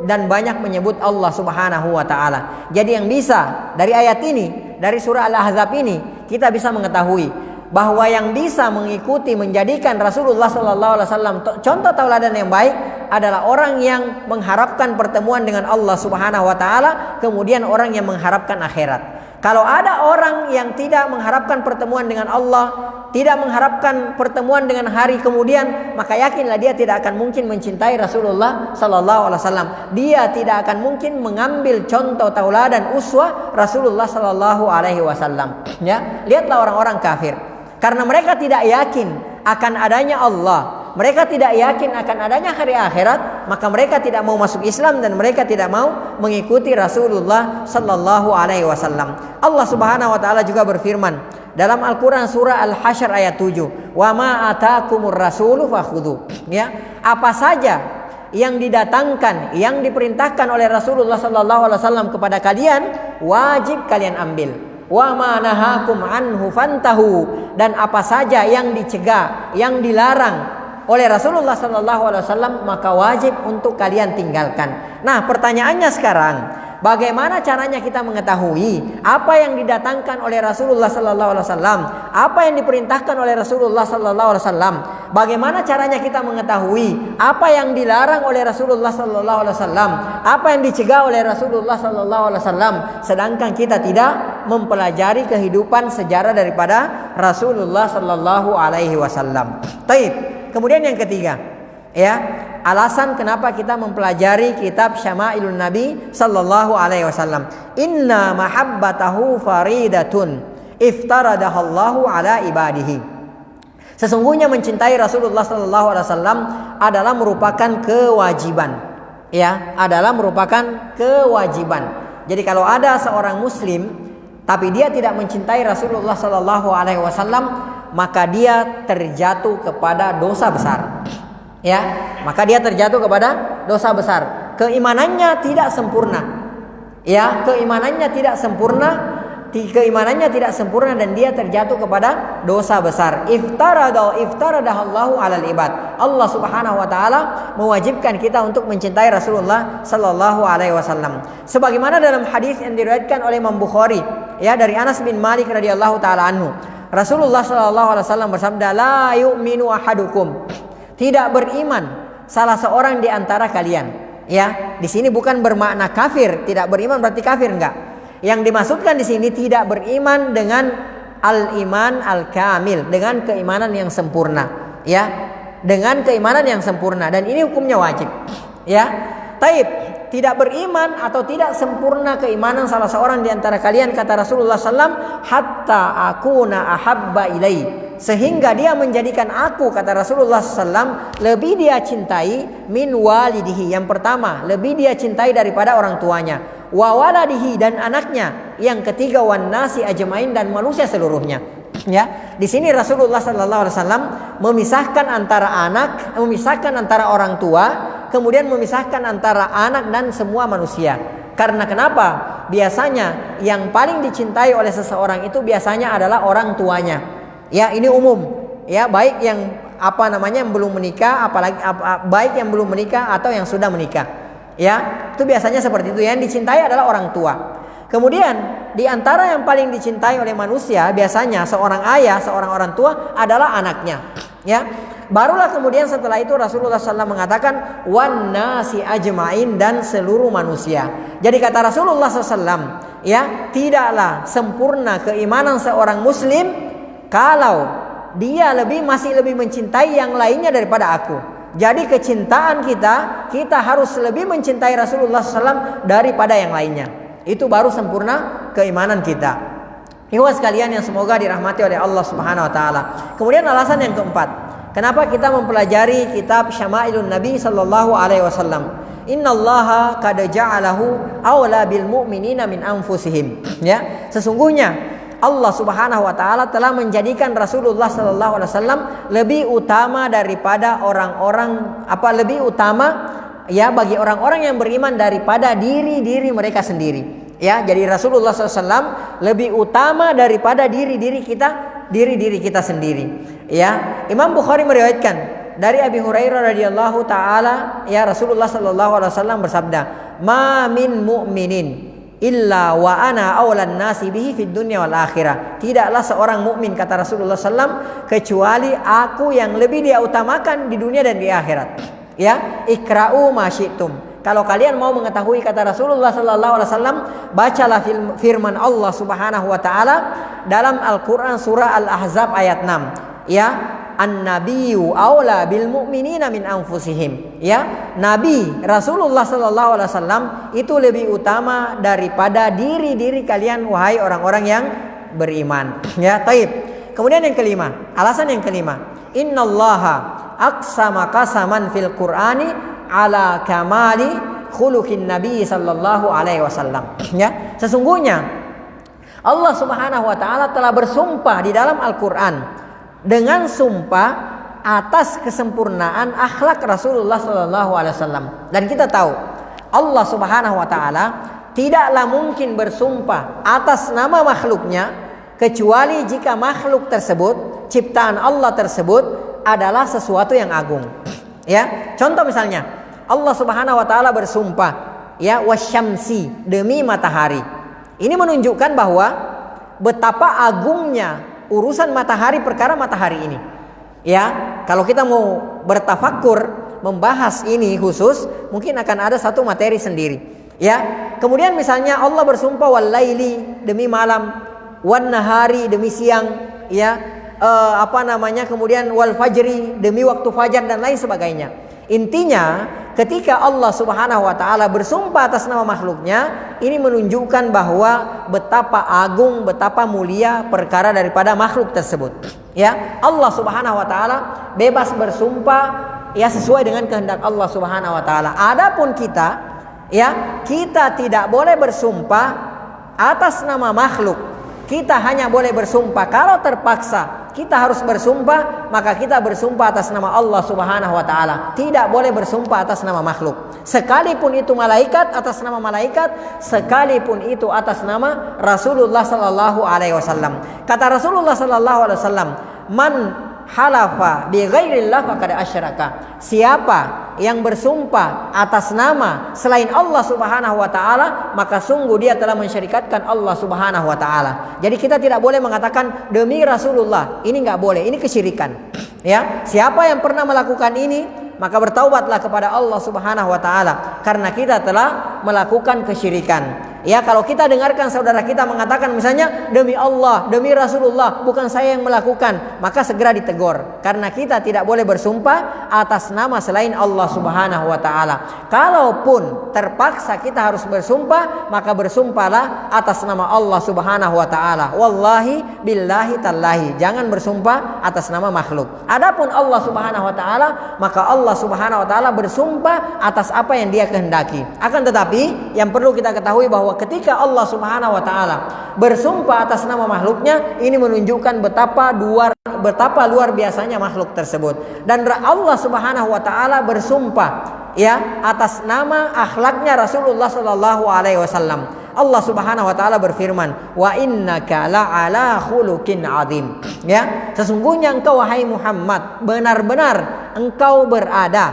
dan banyak menyebut Allah Subhanahu wa taala. Jadi yang bisa dari ayat ini, dari surah Al-Ahzab ini, kita bisa mengetahui bahwa yang bisa mengikuti, menjadikan Rasulullah sallallahu alaihi wasallam contoh tauladan yang baik adalah orang yang mengharapkan pertemuan dengan Allah Subhanahu wa taala, kemudian orang yang mengharapkan akhirat. Kalau ada orang yang tidak mengharapkan pertemuan dengan Allah, tidak mengharapkan pertemuan dengan hari kemudian, maka yakinlah dia tidak akan mungkin mencintai Rasulullah sallallahu alaihi wasallam. Dia tidak akan mungkin mengambil contoh tauladan uswah Rasulullah sallallahu alaihi wasallam. Ya, lihatlah orang-orang kafir. Karena mereka tidak yakin akan adanya Allah, mereka tidak yakin akan adanya hari akhirat, maka mereka tidak mau masuk Islam dan mereka tidak mau mengikuti Rasulullah sallallahu alaihi wasallam. Allah Subhanahu wa taala juga berfirman dalam Al-Quran surah Al-Hasyr ayat 7, wa ma atakumur rasulu fakhudhu, ya, apa saja yang didatangkan, yang diperintahkan oleh Rasulullah sallallahu alaihi wasallam kepada kalian, wajib kalian ambil. Wa ma nahakum anhu fantahu, dan apa saja yang dicegah, yang dilarang oleh Rasulullah sallallahu alaihi wasallam, maka wajib untuk kalian tinggalkan. Nah, pertanyaannya sekarang, bagaimana caranya kita mengetahui apa yang didatangkan oleh Rasulullah sallallahu alaihi wasallam, apa yang diperintahkan oleh Rasulullah sallallahu alaihi wasallam? Bagaimana caranya kita mengetahui apa yang dilarang oleh Rasulullah sallallahu alaihi wasallam, apa yang dicegah oleh Rasulullah sallallahu alaihi wasallam, sedangkan kita tidak mempelajari kehidupan sejarah daripada Rasulullah sallallahu alaihi wasallam. Taib. Kemudian yang ketiga, ya, alasan kenapa kita mempelajari kitab Syama'ilun Nabi sallallahu alaihi wasallam. Inna mahabbatahu faridatun iftaradahallahu ala ibadihi. Sesungguhnya mencintai Rasulullah sallallahu alaihi wasallam adalah merupakan kewajiban. Ya, adalah merupakan kewajiban. Jadi kalau ada seorang muslim tapi dia tidak mencintai Rasulullah sallallahu alaihi wasallam, maka dia terjatuh kepada dosa besar. Ya, maka dia terjatuh kepada dosa besar. Keimanannya tidak sempurna. Ya, keimanannya tidak sempurna dan dia terjatuh kepada dosa besar. Iftaradahallahu 'alal ibad. Allah Subhanahu wa taala mewajibkan kita untuk mencintai Rasulullah sallallahu alaihi wasallam. Sebagaimana dalam hadis yang diriwayatkan oleh Imam Bukhari, ya, dari Anas bin Malik radhiyallahu taala anhu. Rasulullah sallallahu alaihi wasallam bersabda, "La yu'minu ahadukum." Tidak beriman salah seorang di antara kalian. Ya, di sini bukan bermakna kafir, tidak beriman berarti kafir, enggak. Yang dimaksudkan di sini tidak beriman dengan al-iman al-kamil, dengan keimanan yang sempurna, ya. Dengan keimanan yang sempurna, dan ini hukumnya wajib. Ya. Taib, tidak beriman atau tidak sempurna keimanan salah seorang di antara kalian, kata Rasulullah SAW, hatta akuna ahabba ilai, sehingga dia menjadikan aku, kata Rasulullah SAW, lebih dia cintai min walidihi. Yang pertama, lebih dia cintai daripada orang tuanya. Wa waladihi, dan anaknya. Yang ketiga, wan nasi ajmain, dan manusia seluruhnya. Ya, di sini Rasulullah SAW memisahkan antara anak, memisahkan antara orang tua, kemudian memisahkan antara anak dan semua manusia. Karena kenapa? Biasanya yang paling dicintai oleh seseorang itu biasanya adalah orang tuanya. Ya, ini umum. Ya, baik yang yang belum menikah, apalagi baik yang belum menikah atau yang sudah menikah. Ya, itu biasanya seperti itu. Yang dicintai adalah orang tua. Kemudian di antara yang paling dicintai oleh manusia biasanya seorang ayah, seorang orang tua adalah anaknya. Ya, barulah kemudian setelah itu Rasulullah SAW mengatakan wan nasi ajmain, dan seluruh manusia. Jadi kata Rasulullah SAW, ya, tidaklah sempurna keimanan seorang muslim kalau dia masih lebih mencintai yang lainnya daripada aku. Jadi kecintaan kita harus lebih mencintai Rasulullah SAW daripada yang lainnya. Itu baru sempurna keimanan kita. Ikhwas sekalian yang semoga dirahmati oleh Allah Subhanahu wa taala. Kemudian alasan yang keempat, kenapa kita mempelajari kitab Syama'ilun Nabi sallallahu alaihi wasallam? Innallaha qad ja'alahu awla bil mu'minina min anfusihim. Ya, sesungguhnya Allah Subhanahu wa taala telah menjadikan Rasulullah sallallahu alaihi wasallam lebih utama daripada lebih utama, ya, bagi orang-orang yang beriman daripada diri mereka sendiri. Ya, jadi Rasulullah SAW lebih utama daripada diri kita sendiri. Ya, Imam Bukhari meriwayatkan dari Abi Hurairah radhiyallahu taala, ya, Rasulullah sallallahu alaihi wasallam bersabda, "Ma min mu'minin illa wa ana awlan nasi bihi fid dunya wal akhirah." Tidaklah seorang mukmin, kata Rasulullah SAW, kecuali aku yang lebih dia utamakan di dunia dan di akhirat. Ya, ikra'u ma syi'tum. Kalau kalian mau mengetahui, kata Rasulullah SAW, bacalah firman Allah Subhanahu wa taala dalam Al-Qur'an surah Al-Ahzab ayat 6. Ya, an-nabiyyu aula bil mu'minina min anfusihim. Ya, Nabi Rasulullah sallallahu alaihi wasallam itu lebih utama daripada diri kalian, wahai orang-orang yang beriman. Ya, taib. Kemudian yang kelima, alasan yang kelima, innallaha aqsama qasaman fil Qur'ani ala kamali khuluqin nabi sallallahu alaihi wasallam. Ya, sesungguhnya Allah Subhanahu wa taala telah bersumpah di dalam Al-Qur'an dengan sumpah atas kesempurnaan akhlak Rasulullah sallallahu alaihi wasallam. Dan kita tahu Allah Subhanahu wa taala tidaklah mungkin bersumpah atas nama makhluknya kecuali jika makhluk tersebut, ciptaan Allah tersebut adalah sesuatu yang agung. Ya, contoh misalnya Allah Subhanahu wa taala bersumpah, ya, wasyamsi, demi matahari. Ini menunjukkan bahwa betapa agungnya urusan matahari, perkara matahari ini. Ya, kalau kita mau bertafakkur membahas ini khusus, mungkin akan ada satu materi sendiri. Ya. Kemudian misalnya Allah bersumpah wal laili, demi malam, wan nahari, demi siang, ya. Kemudian wal fajri, demi waktu fajar dan lain sebagainya. Intinya ketika Allah Subhanahu wa taala bersumpah atas nama makhluknya, ini menunjukkan bahwa betapa agung, betapa mulia perkara daripada makhluk tersebut. Ya, Allah Subhanahu wa taala bebas bersumpah ya sesuai dengan kehendak Allah Subhanahu wa taala. Adapun kita, ya, kita tidak boleh bersumpah atas nama makhluk. Kita hanya boleh bersumpah kalau terpaksa kita harus bersumpah, maka kita bersumpah atas nama Allah Subhanahu wa taala. Tidak boleh bersumpah atas nama makhluk. Sekalipun itu malaikat, atas nama malaikat, sekalipun itu atas nama Rasulullah sallallahu alaihi wasallam. Kata Rasulullah sallallahu alaihi wasallam, "Man halafa bi ghairillah faqad asyraka." Siapa yang bersumpah atas nama selain Allah Subhanahu wa taala, maka sungguh dia telah mensyirikatkan Allah Subhanahu wa taala. Jadi kita tidak boleh mengatakan demi Rasulullah. Ini enggak boleh, ini kesyirikan. Ya, siapa yang pernah melakukan ini, maka bertaubatlah kepada Allah Subhanahu wa taala karena kita telah melakukan kesyirikan. Ya, kalau kita dengarkan saudara kita mengatakan misalnya demi Allah, demi Rasulullah, bukan saya yang melakukan, maka segera ditegur karena kita tidak boleh bersumpah atas nama selain Allah Subhanahu wa taala. Kalaupun terpaksa kita harus bersumpah, maka bersumpahlah atas nama Allah Subhanahu wa taala. Wallahi billahi tallahi, jangan bersumpah atas nama makhluk. Adapun Allah Subhanahu wa taala, maka Allah Subhanahu wa taala bersumpah atas apa yang Dia kehendaki. Akan tetapi yang perlu kita ketahui bahwa ketika Allah Subhanahu wa taala bersumpah atas nama makhluknya, ini menunjukkan betapa luar biasanya makhluk tersebut. Dan Allah Subhanahu wa taala bersumpah ya atas nama akhlaknya Rasulullah sallallahu alaihi wasallam. Allah Subhanahu wa taala berfirman, "Wa innaka la'ala khuluqin 'adzim." Ya, sesungguhnya engkau wahai Muhammad benar-benar engkau berada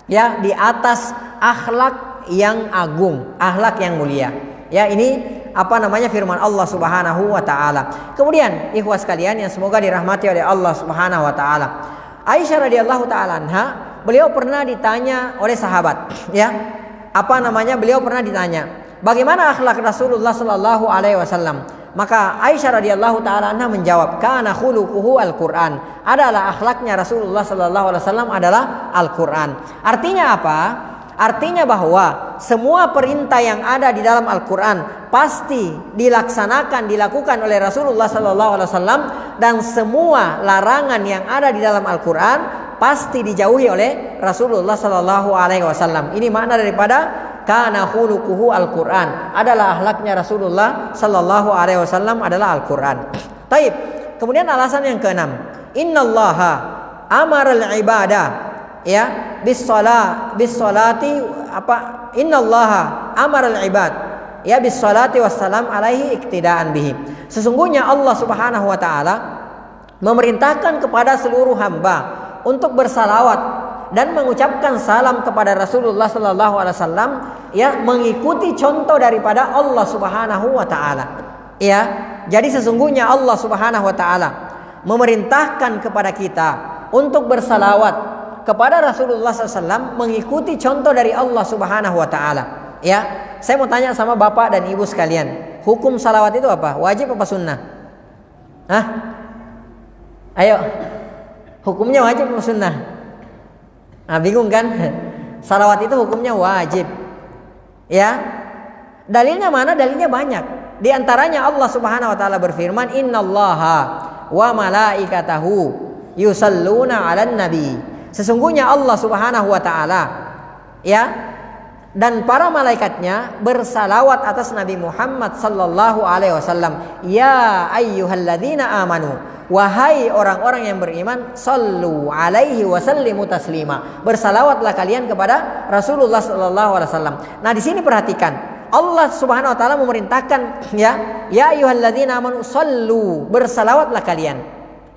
ya di atas akhlak yang agung, akhlak yang mulia. Ya, ini firman Allah Subhanahu wa taala. Kemudian ikhwas sekalian yang semoga dirahmati oleh Allah Subhanahu wa taala. Aisyah radhiyallahu taala anha, beliau pernah ditanya oleh sahabat, ya. Beliau pernah ditanya, bagaimana akhlak Rasulullah sallallahu alaihi wasallam? Maka Aisyah radhiyallahu taala anha menjawab, kana khuluquhu al-Qur'an. Adalah akhlaknya Rasulullah sallallahu alaihi wasallam adalah Al-Qur'an. Artinya apa? Artinya bahwa semua perintah yang ada di dalam Al-Quran pasti dilakukan oleh Rasulullah SAW, dan semua larangan yang ada di dalam Al-Quran pasti dijauhi oleh Rasulullah SAW. Ini makna daripada kana khuluquhu Al-Quran, adalah akhlaknya Rasulullah SAW adalah Al-Quran. Taib. Kemudian alasan yang keenam, innallaha amaral ibadah ya bis-salati innallaha amaral ibad ya bis-salati wassalam alaihi iktidaan bihi. Sesungguhnya Allah Subhanahu wa taala memerintahkan kepada seluruh hamba untuk bersalawat dan mengucapkan salam kepada Rasulullah sallallahu alaihi wasallam ya mengikuti contoh daripada Allah Subhanahu wa taala. Ya, jadi sesungguhnya Allah Subhanahu wa taala memerintahkan kepada kita untuk bersalawat kepada Rasulullah SAW mengikuti contoh dari Allah Subhanahu wa taala. Ya, saya mau tanya sama Bapak dan Ibu sekalian, hukum salawat itu apa? Wajib apa sunnah? Hah? Ayo. Hukumnya wajib apa sunnah? Nah, bingung kan? Salawat itu hukumnya wajib. Ya. Dalilnya mana? Dalilnya banyak. Di antaranya Allah Subhanahu wa taala berfirman, "Innallaha wa malaikatahu yusalluna 'alan nabi." Sesungguhnya Allah Subhanahu wa taala ya dan para malaikatnya bersalawat atas Nabi Muhammad sallallahu alaihi wasallam. Ya ayyuhalladzina amanu, wahai orang-orang yang beriman, sallu alaihi wasallimu taslima. Bersalawatlah kalian kepada Rasulullah sallallahu alaihi wasallam. Nah, di sini perhatikan, Allah Subhanahu wa taala memerintahkan ya ayyuhalladzina amanu sallu, bersalawatlah kalian.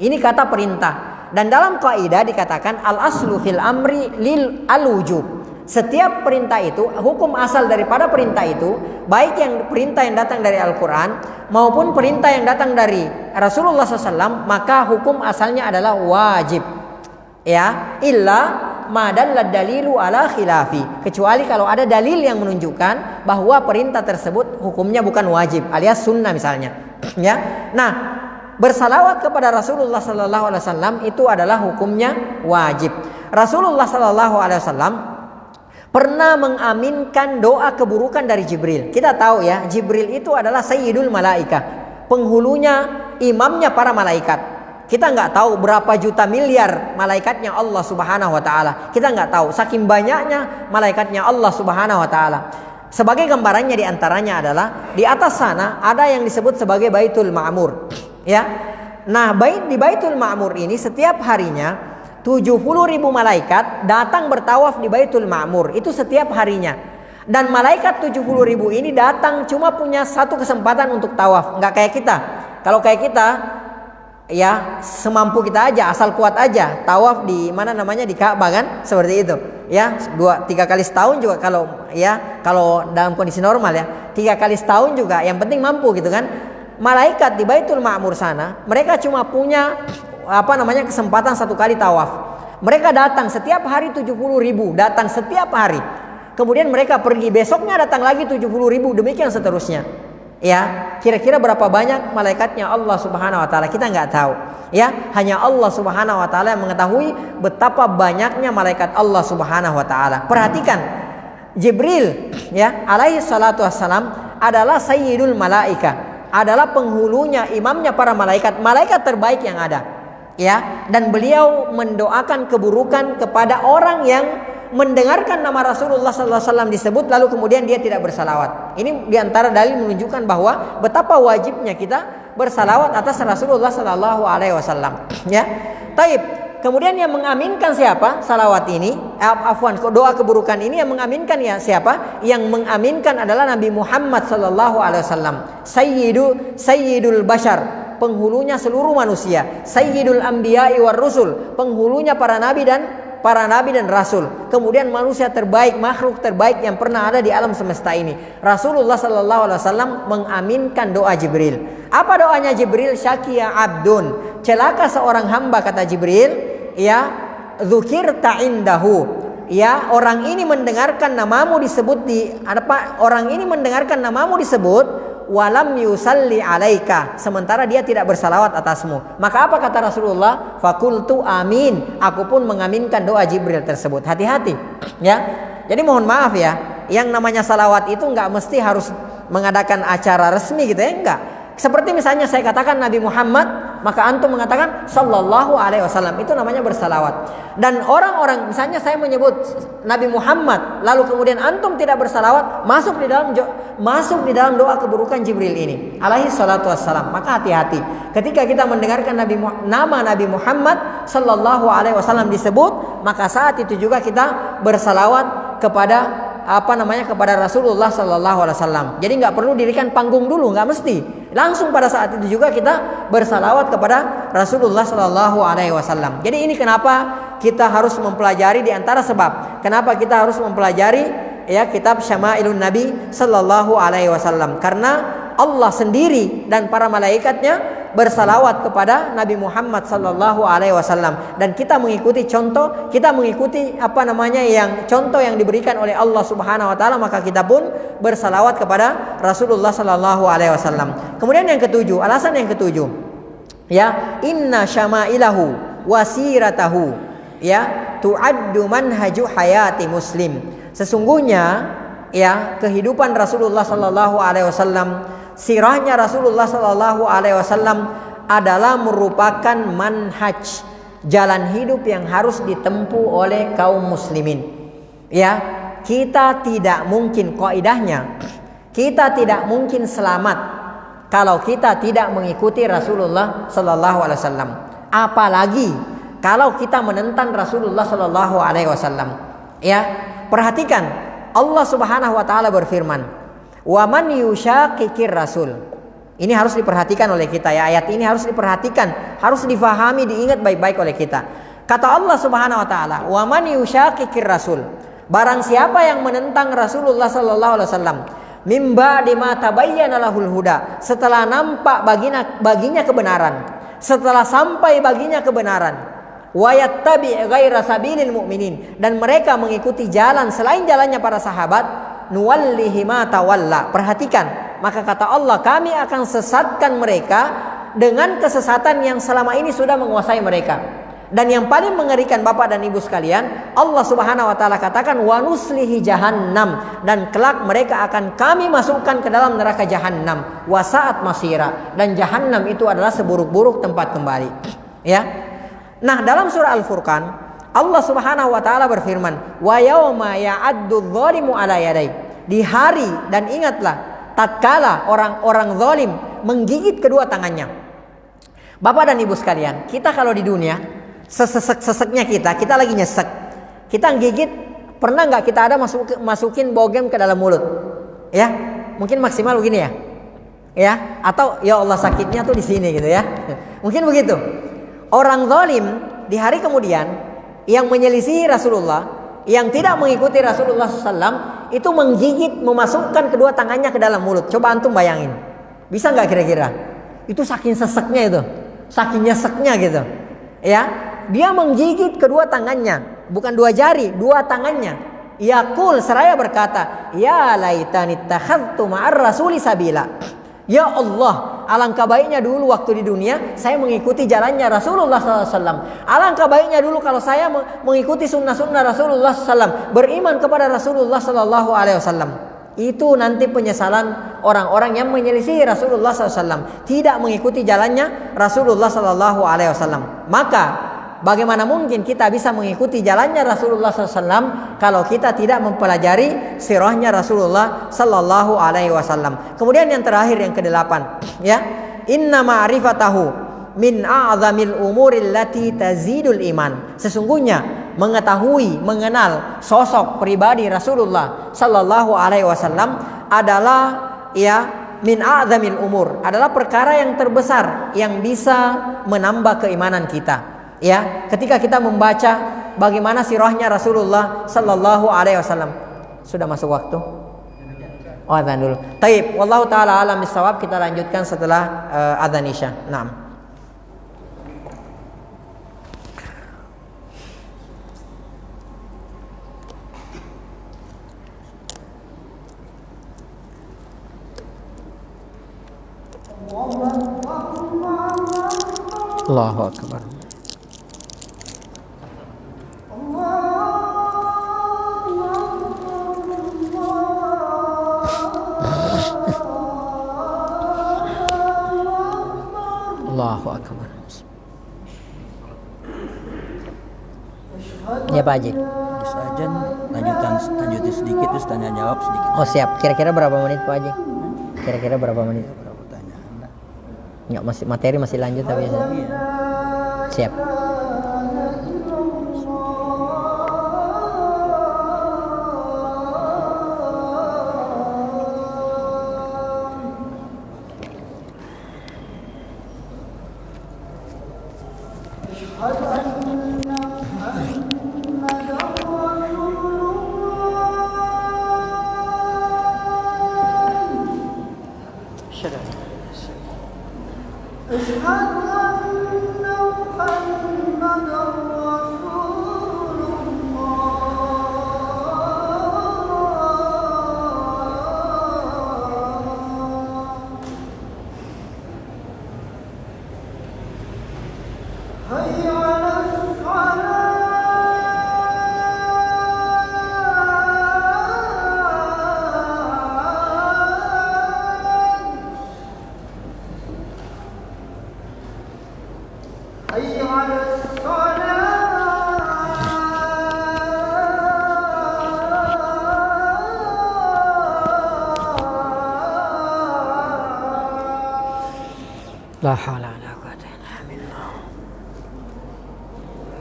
Ini kata perintah. Dan dalam kaidah dikatakan al-aslu fil amri lil al-wujub. Setiap perintah itu, hukum asal daripada perintah itu, baik yang perintah yang datang dari Al-Quran maupun perintah yang datang dari Rasulullah SAW, maka hukum asalnya adalah wajib. Ya, illa madallad dalilu ala khilafi, kecuali kalau ada dalil yang menunjukkan bahwa perintah tersebut hukumnya bukan wajib alias sunnah misalnya. Ya. Nah, bersalawat kepada Rasulullah sallallahu alaihi wasallam itu adalah hukumnya wajib. Rasulullah sallallahu alaihi wasallam pernah mengaminkan doa keburukan dari Jibril. Kita tahu ya, Jibril itu adalah sayyidul malaikah, penghulunya, imamnya para malaikat. Kita nggak tahu berapa juta miliar malaikatnya Allah Subhanahu wa taala. Kita nggak tahu saking banyaknya malaikatnya Allah Subhanahu wa taala. Sebagai gambarannya di antaranya adalah di atas sana ada yang disebut sebagai Baitul Ma'mur. Ya. Nah, di Baitul Ma'mur ini setiap harinya 70.000 malaikat datang bertawaf di Baitul Ma'mur. Itu setiap harinya. Dan malaikat 70.000 ini datang cuma punya satu kesempatan untuk tawaf, nggak kayak kita. Kalau kayak kita ya semampu kita aja, asal kuat aja tawaf di mana namanya di Ka'bah kan, seperti itu ya, 2-3 kali setahun juga kalau dalam kondisi normal ya, 3 kali setahun juga yang penting mampu gitu kan. Malaikat di Baitul Ma'mur sana mereka cuma punya kesempatan 1 kali tawaf. Mereka datang setiap hari 70.000, datang setiap hari, kemudian mereka pergi, besoknya datang lagi 70.000, demikian seterusnya. Ya, kira-kira berapa banyak malaikatnya Allah Subhanahu wa taala kita nggak tahu. Ya, hanya Allah Subhanahu wa taala yang mengetahui betapa banyaknya malaikat Allah Subhanahu wa taala. Perhatikan, Jibril ya alaihi salatu wassalam adalah sayyidul malaika, adalah penghulunya, imamnya para malaikat, malaikat terbaik yang ada. Ya, dan beliau mendoakan keburukan kepada orang yang mendengarkan nama Rasulullah SAW disebut lalu kemudian dia tidak bersalawat. Ini diantara dalil menunjukkan bahwa betapa wajibnya kita bersalawat atas Rasulullah SAW. Ya, taib. Kemudian yang mengaminkan siapa? Salawat ini, doa keburukan ini yang mengaminkan ya siapa? Yang mengaminkan adalah Nabi Muhammad SAW. Sayyidul Bashar, penghulunya seluruh manusia. Sayyidul Anbiya'i war Rusul, penghulunya para nabi dan rasul. Kemudian manusia terbaik, makhluk terbaik yang pernah ada di alam semesta ini. Rasulullah sallallahu alaihi wasallam mengaminkan doa Jibril. Apa doanya Jibril? Syakiya abdun, celaka seorang hamba kata Jibril, ya, dzukirta indahu. Ya, orang ini mendengarkan namamu disebut orang ini mendengarkan namamu disebut walam yusalli alaika, sementara dia tidak bersalawat atasmu. Maka apa kata Rasulullah? Fakultu amin, aku pun mengaminkan doa Jibril tersebut. Hati-hati ya. Jadi mohon maaf ya, yang namanya salawat itu nggak mesti harus mengadakan acara resmi gitu ya, enggak. Seperti misalnya saya katakan Nabi Muhammad, maka antum mengatakan sallallahu alaihi wasallam, itu namanya bersalawat. Dan orang-orang misalnya saya menyebut Nabi Muhammad lalu kemudian antum tidak bersalawat, masuk di dalam doa keburukan Jibril ini alaihi salatu wassalam. Maka hati-hati ketika kita mendengarkan nama Nabi Muhammad sallallahu alaihi wasallam disebut, maka saat itu juga kita bersalawat kepada kepada Rasulullah sallallahu alaihi wasallam. Jadi nggak perlu dirikan panggung dulu, nggak mesti. Langsung pada saat itu juga kita bersalawat kepada Rasulullah sallallahu alaihi wasallam. Jadi ini kenapa kita harus mempelajari, di antara sebab kenapa kita harus mempelajari ya kitab Syama'ilun Nabi sallallahu alaihi wasallam, karena Allah sendiri dan para malaikatnya bersalawat kepada Nabi Muhammad sallallahu alaihi wasallam, dan kita mengikuti contoh contoh yang diberikan oleh Allah Subhanahu wa taala, maka kita pun bersalawat kepada Rasulullah sallallahu alaihi wasallam. Kemudian yang ketujuh, alasan yang ketujuh, ya, inna syama'ilahu wasiratahu ya tu'addu manhaju hayati muslim. Sesungguhnya ya kehidupan Rasulullah sallallahu alaihi wasallam, sirahnya Rasulullah sallallahu alaihi wasallam adalah merupakan manhaj, jalan hidup yang harus ditempuh oleh kaum muslimin. Ya, kita tidak mungkin, kaidahnya, kita tidak mungkin selamat kalau kita tidak mengikuti Rasulullah sallallahu alaihi wasallam. Apalagi kalau kita menentang Rasulullah sallallahu alaihi wasallam. Ya, perhatikan Allah Subhanahu wa taala berfirman, "Wa man yushaqiqir rasul." Ini harus diperhatikan oleh kita ya. Ayat ini harus diperhatikan, harus difahami, diingat baik-baik oleh kita. Kata Allah Subhanahu wa taala, "Wa man yushaqiqir rasul." Barang siapa yang menentang Rasulullah sallallahu alaihi wasallam, mim ba'di ma tabayyana lahul huda, setelah nampak baginya kebenaran, setelah sampai baginya kebenaran. wa yattabi' ghaira sabilil mu'minin, dan mereka mengikuti jalan selain jalannya para sahabat, nuwallihi ma tawalla. Perhatikan, maka kata Allah, kami akan sesatkan mereka dengan kesesatan yang selama ini sudah menguasai mereka. Dan yang paling mengerikan Bapak dan Ibu sekalian, Allah Subhanahu wa taala katakan wa nuslihi jahannam, dan kelak mereka akan kami masukkan ke dalam neraka jahannam, wa sa'at masira, dan jahannam itu adalah seburuk-buruk tempat kembali. Ya. Nah, dalam surah Al-Furqan Allah Subhanahu wa taala berfirman, wa yauma ya'addu dzalimu ala yadai. Di hari, dan ingatlah tatkala orang-orang zalim menggigit kedua tangannya. Bapak dan Ibu sekalian, kita kalau di dunia sesek-seseknya kita lagi nyesek, kita gigit, pernah nggak kita ada masukin bogem ke dalam mulut? Ya, mungkin maksimal begini ya, atau ya Allah sakitnya tuh di sini gitu ya, mungkin begitu. Orang zalim di hari kemudian yang menyelisihi Rasulullah, yang tidak mengikuti Rasulullah SAW, itu menggigit, memasukkan kedua tangannya ke dalam mulut. Coba antum bayangin, bisa nggak kira-kira? Itu saking seseknya itu, saking nyeseknya gitu, ya. Dia menggigit kedua tangannya, bukan dua jari, dua tangannya. Yaqul, seraya berkata, ya laitani takhadtu ma'ar rasuli sabila. Ya Allah, alangkah baiknya dulu waktu di dunia saya mengikuti jalannya Rasulullah SAW. Alangkah baiknya dulu kalau saya mengikuti sunnah-sunnah Rasulullah SAW, beriman kepada Rasulullah SAW. Itu nanti penyesalan orang-orang yang menyelisihi Rasulullah SAW, tidak mengikuti jalannya Rasulullah SAW. Maka bagaimana mungkin kita bisa mengikuti jalannya Rasulullah SAW kalau kita tidak mempelajari sirahnya Rasulullah SAW. Kemudian yang terakhir, yang ke-8, ya, inna ma'rifatahu min a'zamil umuril lati tazidul iman. Sesungguhnya mengetahui, mengenal sosok pribadi Rasulullah SAW adalah, ya, min a'zamil umur, adalah perkara yang terbesar yang bisa menambah keimanan kita. Ya, ketika kita membaca bagaimana sirahnya Rasulullah sallallahu alaihi wasallam. Sudah masuk waktu? Oh, adzan dulu. Taib, wallahu taala alam bisawab. Kita lanjutkan setelah adzan Isya. Naam. Allahu akbar. Allahu akbar. Ya Pak Haji. Saja lanjutin sedikit, terus tanya jawab sedikit. Oh siap. Kira-kira berapa menit Pak Haji? Kira-kira berapa menit? Berapa pertanyaan? Enggak, masih materi masih lanjut tapi ya. Siap. La haula wala quwwata illa billah.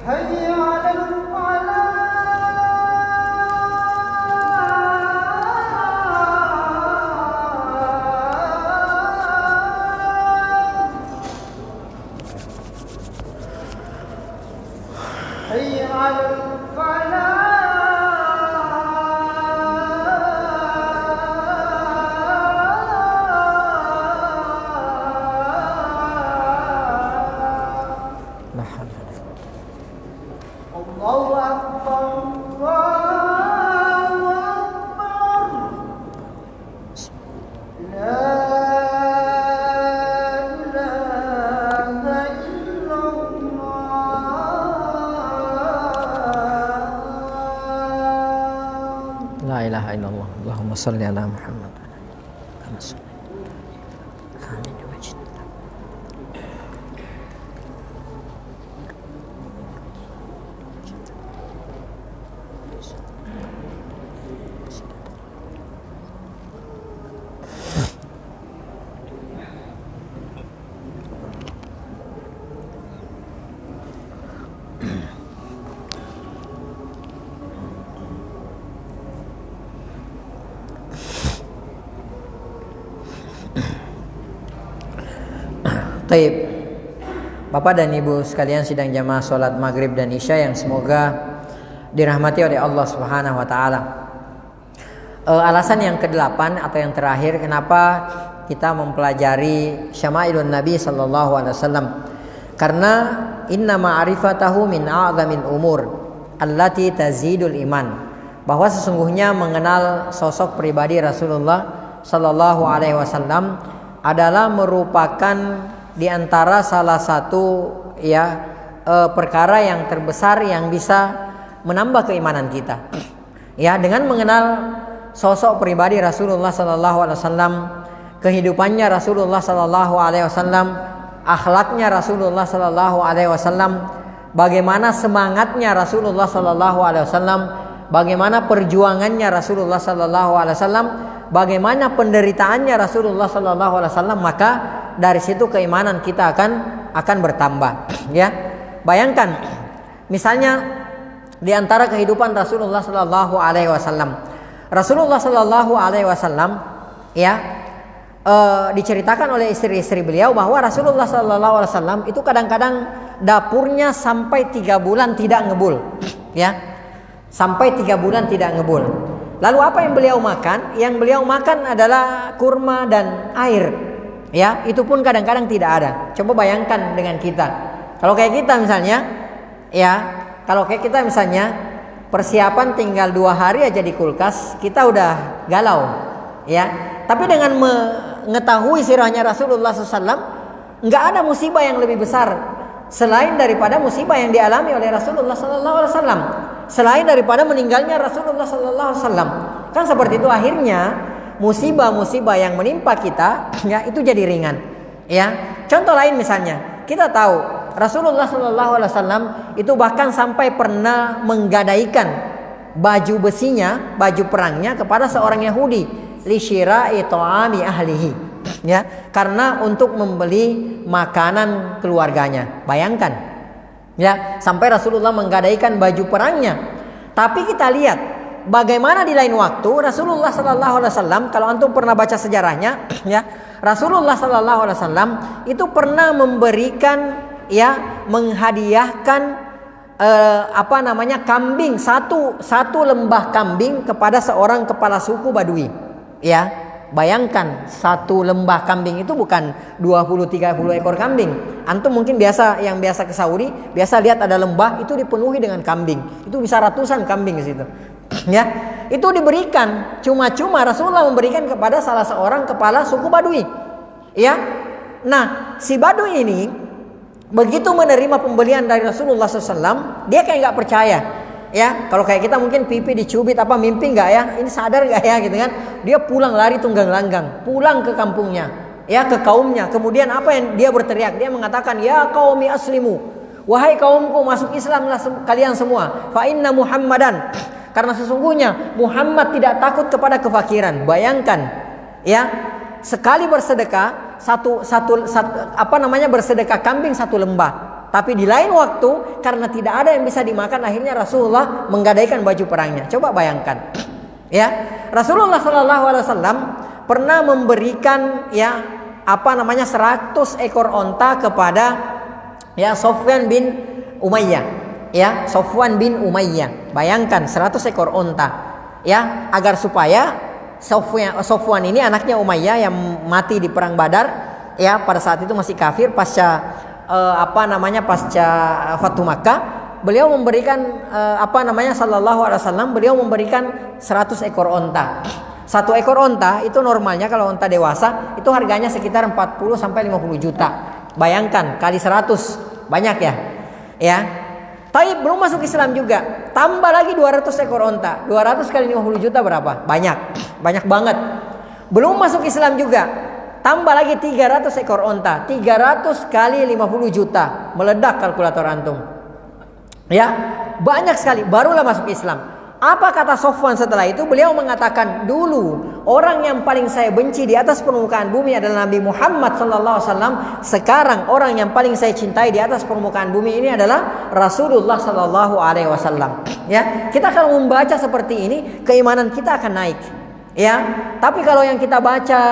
Hayya 'alal falah. Hayya 'alal falah. La ilaha illallah. Allahumma salli ala Muhammad. Kama salli. Amin ya wajid. Taib. Bapak dan Ibu sekalian sidang jamaah sholat maghrib dan isya yang semoga dirahmati oleh Allah Subhanahu wa taala. Alasan yang ke-8 atau yang terakhir kenapa kita mempelajari Syama'ilun Nabi sallallahu alaihi wasallam. Karena inna ma'rifatahu min a'zamil umur allati tazidul iman. Bahwa sesungguhnya mengenal sosok pribadi Rasulullah sallallahu alaihi wasallam adalah merupakan di antara salah satu perkara yang terbesar yang bisa menambah keimanan kita. Ya, dengan mengenal sosok pribadi Rasulullah sallallahu alaihi wasallam, kehidupannya Rasulullah sallallahu alaihi wasallam, akhlaknya Rasulullah sallallahu alaihi wasallam, bagaimana semangatnya Rasulullah sallallahu alaihi wasallam, bagaimana perjuangannya Rasulullah sallallahu alaihi wasallam, bagaimana penderitaannya Rasulullah sallallahu alaihi wasallam, maka dari situ keimanan kita akan bertambah. Ya, bayangkan misalnya di antara kehidupan Rasulullah sallallahu alaihi wasallam, Rasulullah sallallahu alaihi wasallam diceritakan oleh istri-istri beliau bahwa Rasulullah sallallahu alaihi wasallam itu kadang-kadang dapurnya sampai 3 bulan tidak ngebul, ya, sampai 3 bulan tidak ngebul. Lalu apa yang beliau makan? Yang beliau makan adalah kurma dan air. Ya, itu pun kadang-kadang tidak ada. Coba bayangkan dengan kita. Kalau kayak kita misalnya, persiapan tinggal 2 hari aja di kulkas, kita udah galau. Ya, tapi dengan mengetahui sirahnya Rasulullah SAW, nggak ada musibah yang lebih besar selain daripada musibah yang dialami oleh Rasulullah SAW. Selain daripada meninggalnya Rasulullah SAW, kan seperti itu akhirnya musibah-musibah yang menimpa kita ya itu jadi ringan. Ya, contoh lain misalnya kita tahu Rasulullah SAW itu bahkan sampai pernah menggadaikan baju besinya, baju perangnya kepada seorang Yahudi, li syira'i ta'ami ahlihi, ya, karena untuk membeli makanan keluarganya. Bayangkan, ya, sampai Rasulullah menggadaikan baju perangnya. Tapi kita lihat bagaimana di lain waktu Rasulullah sallallahu alaihi wasallam, kalau antum pernah baca sejarahnya, ya, Rasulullah sallallahu alaihi wasallam itu pernah memberikan, ya, menghadiahkan kambing, satu lembah kambing kepada seorang kepala suku Badui. Ya, bayangkan satu lembah kambing itu bukan 20-30 ekor kambing. Antum mungkin yang biasa ke Saudi, biasa lihat ada lembah itu dipenuhi dengan kambing. Itu bisa ratusan kambing di situ. Ya, itu diberikan cuma-cuma, Rasulullah memberikan kepada salah seorang kepala suku Badui. Ya, nah si Badui ini begitu menerima pembelian dari Rasulullah SAW, dia kayak nggak percaya. Ya, kalau kayak kita mungkin pipi dicubit apa mimpi nggak ya? Ini sadar nggak ya gitu kan? Dia pulang lari tunggang langgang, pulang ke kampungnya, ya, ke kaumnya. Kemudian apa yang dia berteriak? Dia mengatakan, ya qaumi aslimu, wahai kaumku masuk Islamlah kalian semua. Fa inna Muhammadan, karena sesungguhnya Muhammad tidak takut kepada kefakiran. Bayangkan, ya, sekali bersedekah bersedekah kambing 1 lembah. Tapi di lain waktu karena tidak ada yang bisa dimakan, akhirnya Rasulullah menggadaikan baju perangnya. Coba bayangkan, ya, Rasulullah SAW pernah memberikan 100 ekor onta kepada Sofwan bin Umayyah. Ya, Sofwan bin Umayyah. Bayangkan 100 ekor onta, ya, agar supaya Sofwan ini anaknya Umayyah yang mati di perang Badar, ya, pada saat itu masih kafir pasca Fatu Makkah. Beliau memberikan sallallahu alaihi wasallam, beliau memberikan 100 ekor onta. 1 ekor onta itu normalnya kalau onta dewasa itu harganya sekitar 40 sampai 50 juta. Bayangkan kali 100, banyak ya. Ya. Tapi belum masuk Islam juga. tambah lagi 200 ekor onta. 200 kali 50 juta berapa? Banyak banget. Belum masuk Islam juga, tambah lagi 300 ekor onta. 300 kali 50 juta. Meledak kalkulator antum. Ya, banyak sekali. Barulah masuk Islam. Apa kata Sofwan setelah itu? Beliau mengatakan, dulu orang yang paling saya benci di atas permukaan bumi adalah Nabi Muhammad SAW. Sekarang orang yang paling saya cintai di atas permukaan bumi ini adalah Rasulullah SAW. Ya, kita kalau membaca seperti ini, keimanan kita akan naik. Ya, tapi kalau yang kita baca,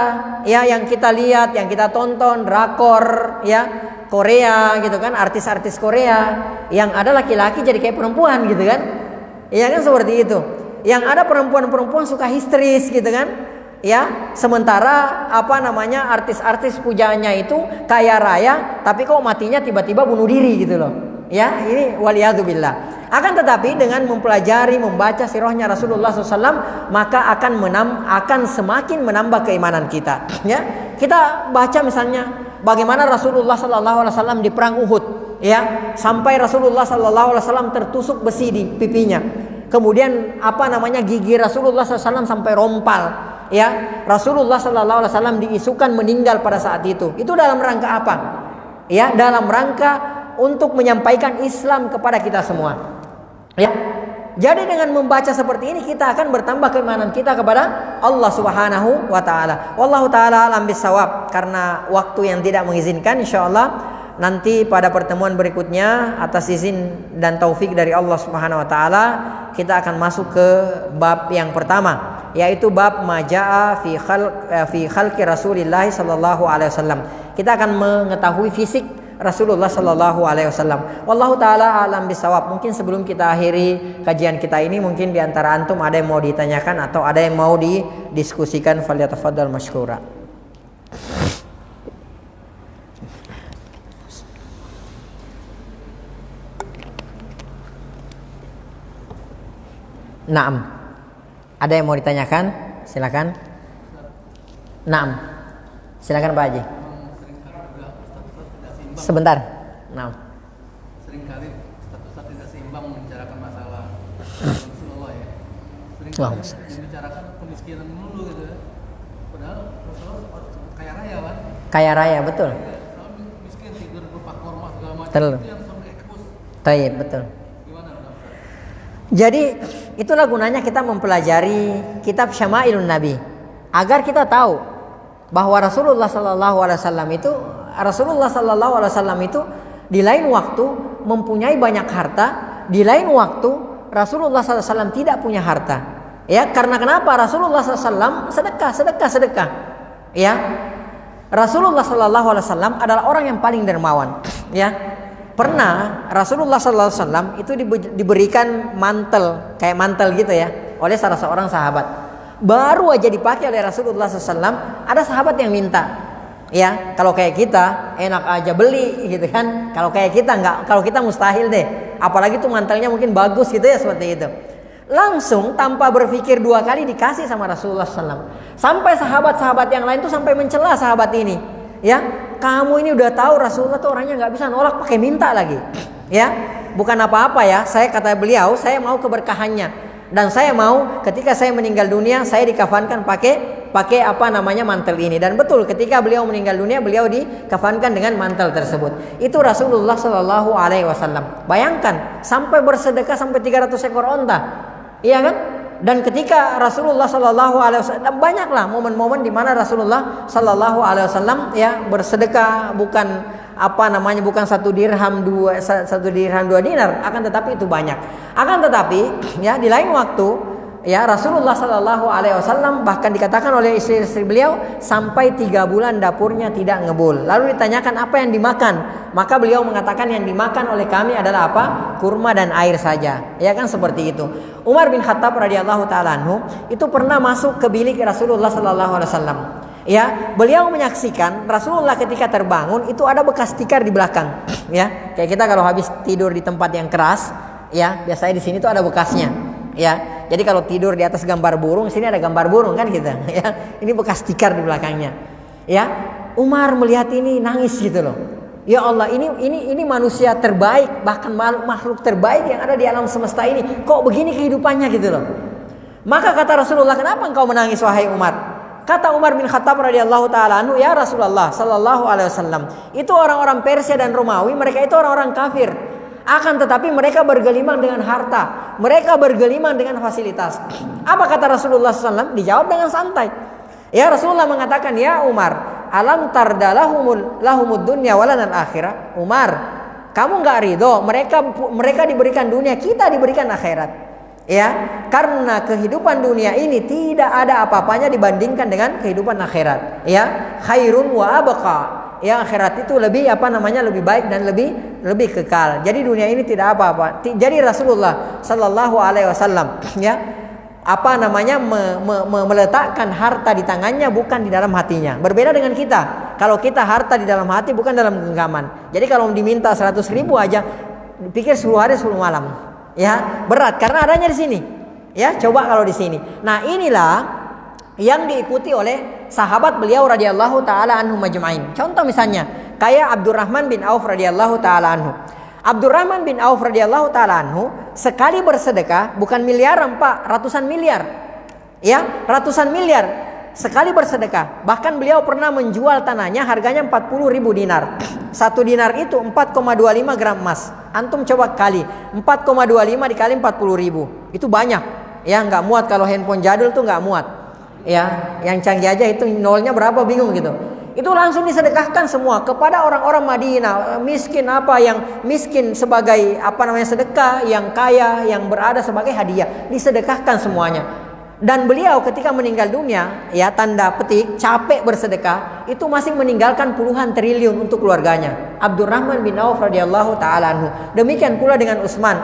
ya, yang kita lihat, yang kita tonton drakor, ya, Korea gitu kan, artis-artis Korea, yang ada laki-laki jadi kayak perempuan gitu kan. Ya kan seperti itu. Yang ada perempuan-perempuan suka histeris gitu kan. Ya, sementara artis-artis pujaannya itu kaya raya, tapi kok matinya tiba-tiba bunuh diri gitu loh. Ya, ini waliyadzubillah. Akan tetapi dengan mempelajari, membaca sirahnya Rasulullah SAW, maka akan semakin menambah keimanan kita. Ya, kita baca misalnya bagaimana Rasulullah SAW di perang Uhud. Ya, sampai Rasulullah SAW tertusuk besi di pipinya. Kemudian gigi Rasulullah SAW sampai rompal. Ya, Rasulullah SAW diisukan meninggal pada saat itu. Itu dalam rangka apa? Ya, dalam rangka untuk menyampaikan Islam kepada kita semua. Ya, jadi dengan membaca seperti ini kita akan bertambah keimanan kita kepada Allah Subhanahu wa taala. Wallahu taala alam bisawab. Karena waktu yang tidak mengizinkan, insyaallah nanti pada pertemuan berikutnya atas izin dan taufik dari Allah Subhanahu wa taala kita akan masuk ke bab yang pertama, yaitu bab majaa fi khalqi Rasulillah sallallahu alaihi wasallam. Kita akan mengetahui fisik Rasulullah sallallahu alaihi wasallam. Wallahu taala alam bisawab. Mungkin sebelum kita akhiri kajian kita ini, mungkin di antara antum ada yang mau ditanyakan atau ada yang mau didiskusikan, falyatafaddal masykura. Naam. Ada yang mau ditanyakan? Silakan. Naam. Silakan Pak Haji. Sebentar. Naam. Seringkali Ustaz tidak seimbang membicarakan masalah Rasulullah ya. Seringkali membicarakan kemiskinan dulu gitu ya. Padahal Rasulullah kaya raya kan? Kaya raya, betul. Kalau miskin tidur berupa korma segala macam Betul. itu yang sampai ekspos. Taib, betul. Gimana Ustaz? Jadi itulah gunanya kita mempelajari kitab Syama'ilun Nabi, agar kita tahu bahwa Rasulullah Sallallahu Alaihi Wasallam itu di lain waktu mempunyai banyak harta, di lain waktu Rasulullah Sallallahu Alaihi Wasallam tidak punya harta. Ya, karena kenapa? Rasulullah Sallallahu Alaihi Wasallam sedekah. Ya, Rasulullah Sallallahu Alaihi Wasallam adalah orang yang paling dermawan. Ya. Pernah Rasulullah SAW itu diberikan mantel, kayak mantel gitu ya, oleh salah seorang sahabat. Baru aja dipakai oleh Rasulullah SAW, ada sahabat yang minta. Ya, kalau kayak kita enak aja beli gitu kan. Kalau kayak kita enggak, kalau kita mustahil deh. Apalagi tuh mantelnya mungkin bagus gitu ya, seperti itu. Langsung tanpa berpikir dua kali dikasih sama Rasulullah SAW. Sampai sahabat-sahabat yang lain tuh sampai mencela sahabat ini. Ya, kamu ini udah tahu Rasulullah tuh orangnya nggak bisa nolak, pakai minta lagi. Ya, bukan apa-apa ya. Saya kata beliau, saya mau keberkahannya dan saya mau ketika saya meninggal dunia saya dikafankan pakai mantel ini. Dan betul ketika beliau meninggal dunia beliau dikafankan dengan mantel tersebut. Itu Rasulullah Shallallahu Alaihi Wasallam. Bayangkan sampai bersedekah sampai 300 ekor onta, iya kan? Dan ketika Rasulullah Sallallahu Alaihi Wasallam, banyaklah momen-momen di mana Rasulullah Sallallahu Alaihi Wasallam ya bersedekah bukan bukan 1 dirham 2 dinar, akan tetapi itu banyak. Akan tetapi ya di lain waktu ya Rasulullah Sallallahu Alaihi Wasallam bahkan dikatakan oleh istri-istri beliau sampai 3 bulan dapurnya tidak ngebul. Lalu ditanyakan apa yang dimakan, maka beliau mengatakan yang dimakan oleh kami adalah apa? Kurma dan air saja. Ya kan seperti itu. Umar bin Khattab radhiyallahu taala anhu itu pernah masuk ke bilik Rasulullah Sallallahu Alaihi Wasallam. Ya, beliau menyaksikan Rasulullah ketika terbangun itu ada bekas tikar di belakang. Ya, kayak kita kalau habis tidur di tempat yang keras, ya biasanya di sini tuh ada bekasnya. Ya, jadi kalau tidur di atas gambar burung, sini ada gambar burung kan gitu. Ya, ini bekas tikar di belakangnya. Ya, Umar melihat ini nangis gitu loh. Ya Allah, ini manusia terbaik, bahkan makhluk terbaik yang ada di alam semesta ini. Kok begini kehidupannya gitu loh. Maka kata Rasulullah, kenapa engkau menangis wahai Umar? Kata Umar bin Khattab radhiyallahu taala anhu, ya Rasulullah sallallahu alaihi wasallam, itu orang-orang Persia dan Romawi, mereka itu orang-orang kafir. Akan tetapi mereka bergelimang dengan harta, mereka bergelimang dengan fasilitas. Apa kata Rasulullah SAW? Dijawab dengan santai. Ya Rasulullah mengatakan, ya Umar, alam tardalahumud dunya walanal akhirah. Umar, kamu nggak ridho mereka diberikan dunia, kita diberikan akhirat. Ya, karena kehidupan dunia ini tidak ada apa-apanya dibandingkan dengan kehidupan akhirat. Ya, khairun wa abqa. Ya, akhirat itu lebih lebih baik dan lebih kekal. Jadi dunia ini tidak apa-apa. Jadi Rasulullah sallallahu alaihi wasallam meletakkan harta di tangannya, bukan di dalam hatinya. Berbeda dengan kita. Kalau kita harta di dalam hati, bukan dalam genggaman. Jadi kalau diminta 100.000 aja, pikir 10 hari 10 malam. Ya, berat karena adanya di sini. Ya, coba kalau di sini. Nah, inilah yang diikuti oleh sahabat beliau radhiyallahu taala anhum majma'in. Contoh misalnya kayak Abdurrahman bin Auf radhiyallahu taala anhu. Abdurrahman bin Auf radhiyallahu taala anhu sekali bersedekah bukan miliaran, Pak, ratusan miliar. Ya, ratusan miliar sekali bersedekah. Bahkan beliau pernah menjual tanahnya, harganya 40.000 dinar. 1 dinar itu 4,25 gram emas. Antum coba kali 4,25 dikali 40.000. Itu banyak. Ya, nggak muat kalau handphone jadul tuh nggak muat. Ya, yang canggih aja itu nolnya berapa bingung gitu. Itu langsung disedekahkan semua kepada orang-orang Madinah, miskin yang miskin sebagai sedekah, yang kaya yang berada sebagai hadiah, disedekahkan semuanya. Dan beliau ketika meninggal dunia, ya tanda petik capek bersedekah, itu masih meninggalkan puluhan triliun untuk keluarganya. Abdurrahman bin Auf radhiyallahu taala anhu. Demikian pula dengan Utsman,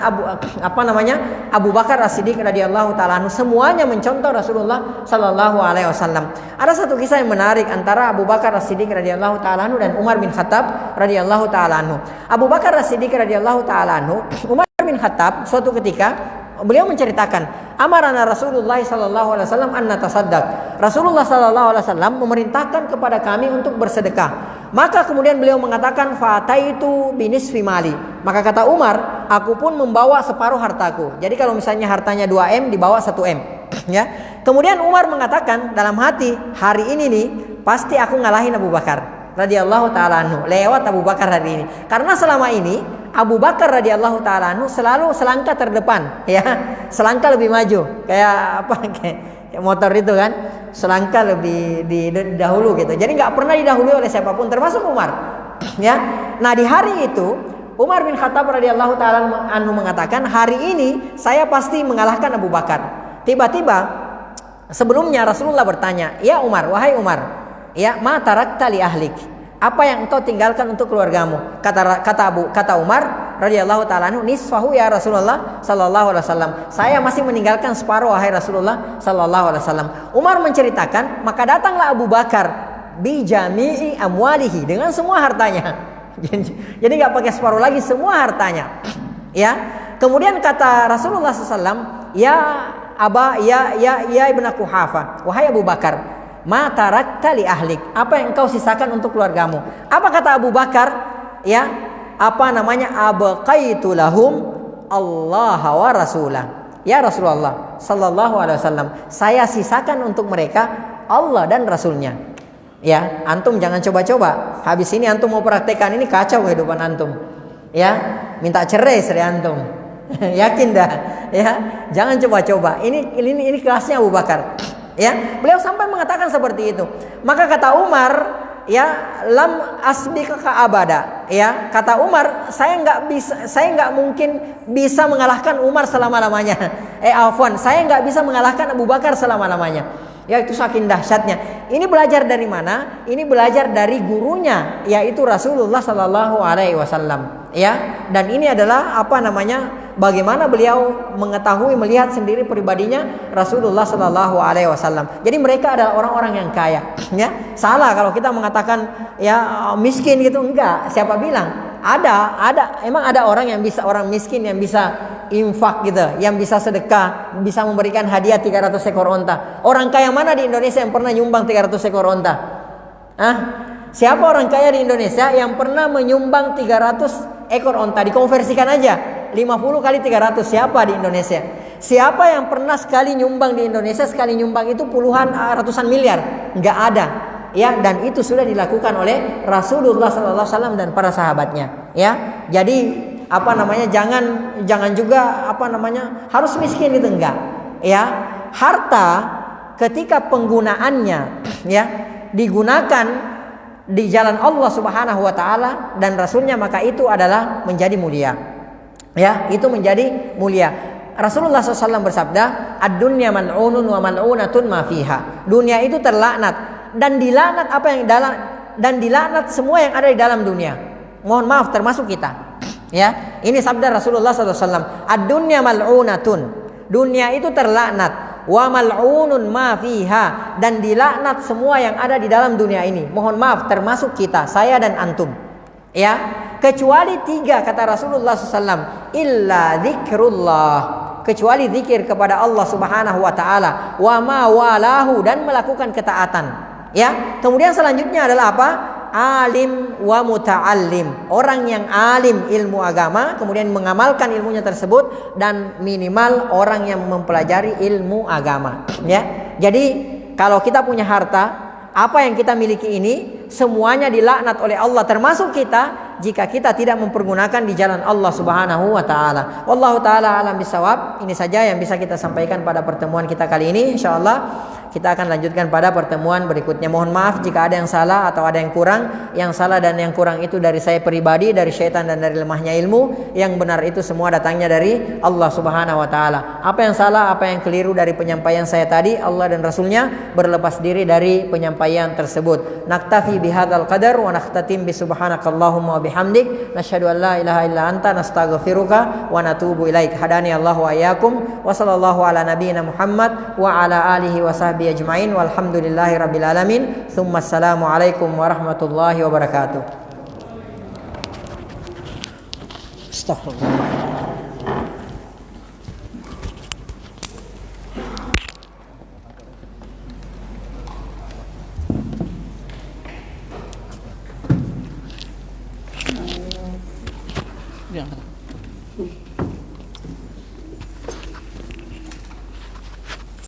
Abu Bakar As-Siddiq radhiyallahu taala anhu, semuanya mencontoh Rasulullah sallallahu alaihi wasallam. Ada satu kisah yang menarik antara Abu Bakar As-Siddiq radhiyallahu taala anhu dan Umar bin Khattab radhiyallahu taala anhu. Abu Bakar As-Siddiq radhiyallahu taala anhu, Umar bin Khattab suatu ketika beliau menceritakan, amarana Rasulullah sallallahu alaihi wasallam an natasaddaq. Rasulullah sallallahu alaihi wasallam memerintahkan kepada kami untuk bersedekah. Maka kemudian beliau mengatakan, fataitu binisfi mali. Maka kata Umar, aku pun membawa separuh hartaku. Jadi kalau misalnya hartanya 2M, dibawa 1M. Ya. Kemudian Umar mengatakan dalam hati, hari ini nih pasti aku ngalahin Abu Bakar radhiyallahu taala anhu, lewat Abu Bakar hari ini. Karena selama ini Abu Bakar radhiyallahu taala anhu selalu selangkah terdepan, ya, selangkah lebih maju, kayak motor itu kan, selangkah lebih dahulu gitu. Jadi nggak pernah didahului oleh siapapun, termasuk Umar. Ya, nah di hari itu Umar bin Khattab radhiyallahu taala anhu mengatakan, hari ini saya pasti mengalahkan Abu Bakar. Tiba-tiba sebelumnya Rasulullah bertanya, ya Umar, wahai Umar, ya ma tarakta li ahlik, apa yang engkau tinggalkan untuk keluargamu? Kata Umar radhiyallahu taala anhu, nisfahu ya Rasulullah sallallahu alaihi wasallam, saya masih meninggalkan separuh wahai Rasulullah sallallahu alaihi wasallam. Umar menceritakan, maka datanglah Abu Bakar bi jami'i amwalihi, dengan semua hartanya. Jadi nggak pakai separuh lagi, semua hartanya. Ya. Kemudian kata Rasulullah sallallahu, ya ibn Quhafa, wahai Abu Bakar, ma tarakta li ahlik, apa yang engkau sisakan untuk keluargamu? Apa kata Abu Bakar? Ya, abqaitu lahum Allah wa rasulah. Ya Rasulullah sallallahu alaihi wasallam, saya sisakan untuk mereka Allah dan Rasulnya. Ya, antum jangan coba-coba. Habis ini antum mau praktekkan ini, kacau kehidupan antum. Ya, minta cerai istri antum. Yakin dah? Ya, jangan coba-coba. Ini kelasnya Abu Bakar. Ya, beliau sampai mengatakan seperti itu. Maka kata Umar, ya, lam asbika ka abada. Ya, kata Umar, saya nggak mungkin bisa mengalahkan Umar selama-lamanya. Saya nggak bisa mengalahkan Abu Bakar selama-lamanya. Ya, itu saking dahsyatnya. Ini belajar dari mana? Ini belajar dari gurunya, yaitu Rasulullah sallallahu alaihi wasallam. Ya, dan ini adalah bagaimana beliau mengetahui, melihat sendiri pribadinya Rasulullah sallallahu alaihi wasallam. Jadi mereka adalah orang-orang yang kaya. Ya, salah kalau kita mengatakan ya miskin gitu, enggak. Siapa bilang? Emang ada orang miskin yang bisa infak gitu, yang bisa sedekah, bisa memberikan hadiah 300 ekor onta. Orang kaya mana di Indonesia yang pernah nyumbang 300 ekor onta? Siapa orang kaya di Indonesia yang pernah menyumbang 300 ekor onta? Dikonversikan aja 50 kali 300. Siapa di Indonesia? Siapa yang pernah sekali nyumbang di Indonesia? Sekali nyumbang itu puluhan ratusan miliar? Nggak ada. Ya, dan itu sudah dilakukan oleh Rasulullah SAW dan para sahabatnya. Ya, jadi jangan juga harus miskin itu, enggak. Ya, harta ketika penggunaannya ya digunakan di jalan Allah Subhanahu wa taala dan Rasulnya, maka itu adalah menjadi mulia. Ya, itu menjadi mulia. Rasulullah SAW bersabda, "Ad-dunya mal'unun wa mal'unatun ma fiha." Dunia itu terlaknat dan dilaknat dilaknat semua yang ada di dalam dunia. Mohon maaf termasuk kita. Ya, ini sabda Rasulullah SAW. Ad-dunya mal'unatun. Dunia itu terlaknat. Wa mal'unun ma fiha, dan dilaknat semua yang ada di dalam dunia ini. Mohon maaf termasuk kita, saya dan antum. Ya, kecuali 3 kata Rasulullah SAW. Illa zikrullah, kecuali zikir kepada Allah Subhanahu wa taala, wa ma walahu, dan melakukan ketaatan. Ya, kemudian selanjutnya adalah apa? Alim wa muta'allim, orang yang alim ilmu agama kemudian mengamalkan ilmunya tersebut, dan minimal orang yang mempelajari ilmu agama. Ya, jadi kalau kita punya harta, apa yang kita miliki ini semuanya dilaknat oleh Allah, termasuk kita, jika kita tidak mempergunakan di jalan Allah Subhanahu wa taala. Wallahu taala alam bisawab. Ini saja yang bisa kita sampaikan pada pertemuan kita kali ini. Insyaallah kita akan lanjutkan pada pertemuan berikutnya. Mohon maaf jika ada yang salah atau ada yang kurang. Yang salah dan yang kurang itu dari saya pribadi, dari syaitan dan dari lemahnya ilmu. Yang benar itu semua datangnya dari Allah Subhanahu wa taala. Apa yang salah, apa yang keliru dari penyampaian saya tadi, Allah dan Rasulnya berlepas diri dari penyampaian tersebut. Naktafi bihadzal qadar wa nakhtatim bi subhanakallahumma wa bihamdik nasyhadu an la ilaha illa anta nastaghfiruka wa natubu ilaik. Hadani Allah wa iyyakum wa sallallahu ala nabiyyina Muhammad wa ala alihi wa sahbihi ajmain walhamdulillahi rabbil alamin. Tsumma assalamu alaikum warahmatullahi wabarakatuh. Astaghfirullah.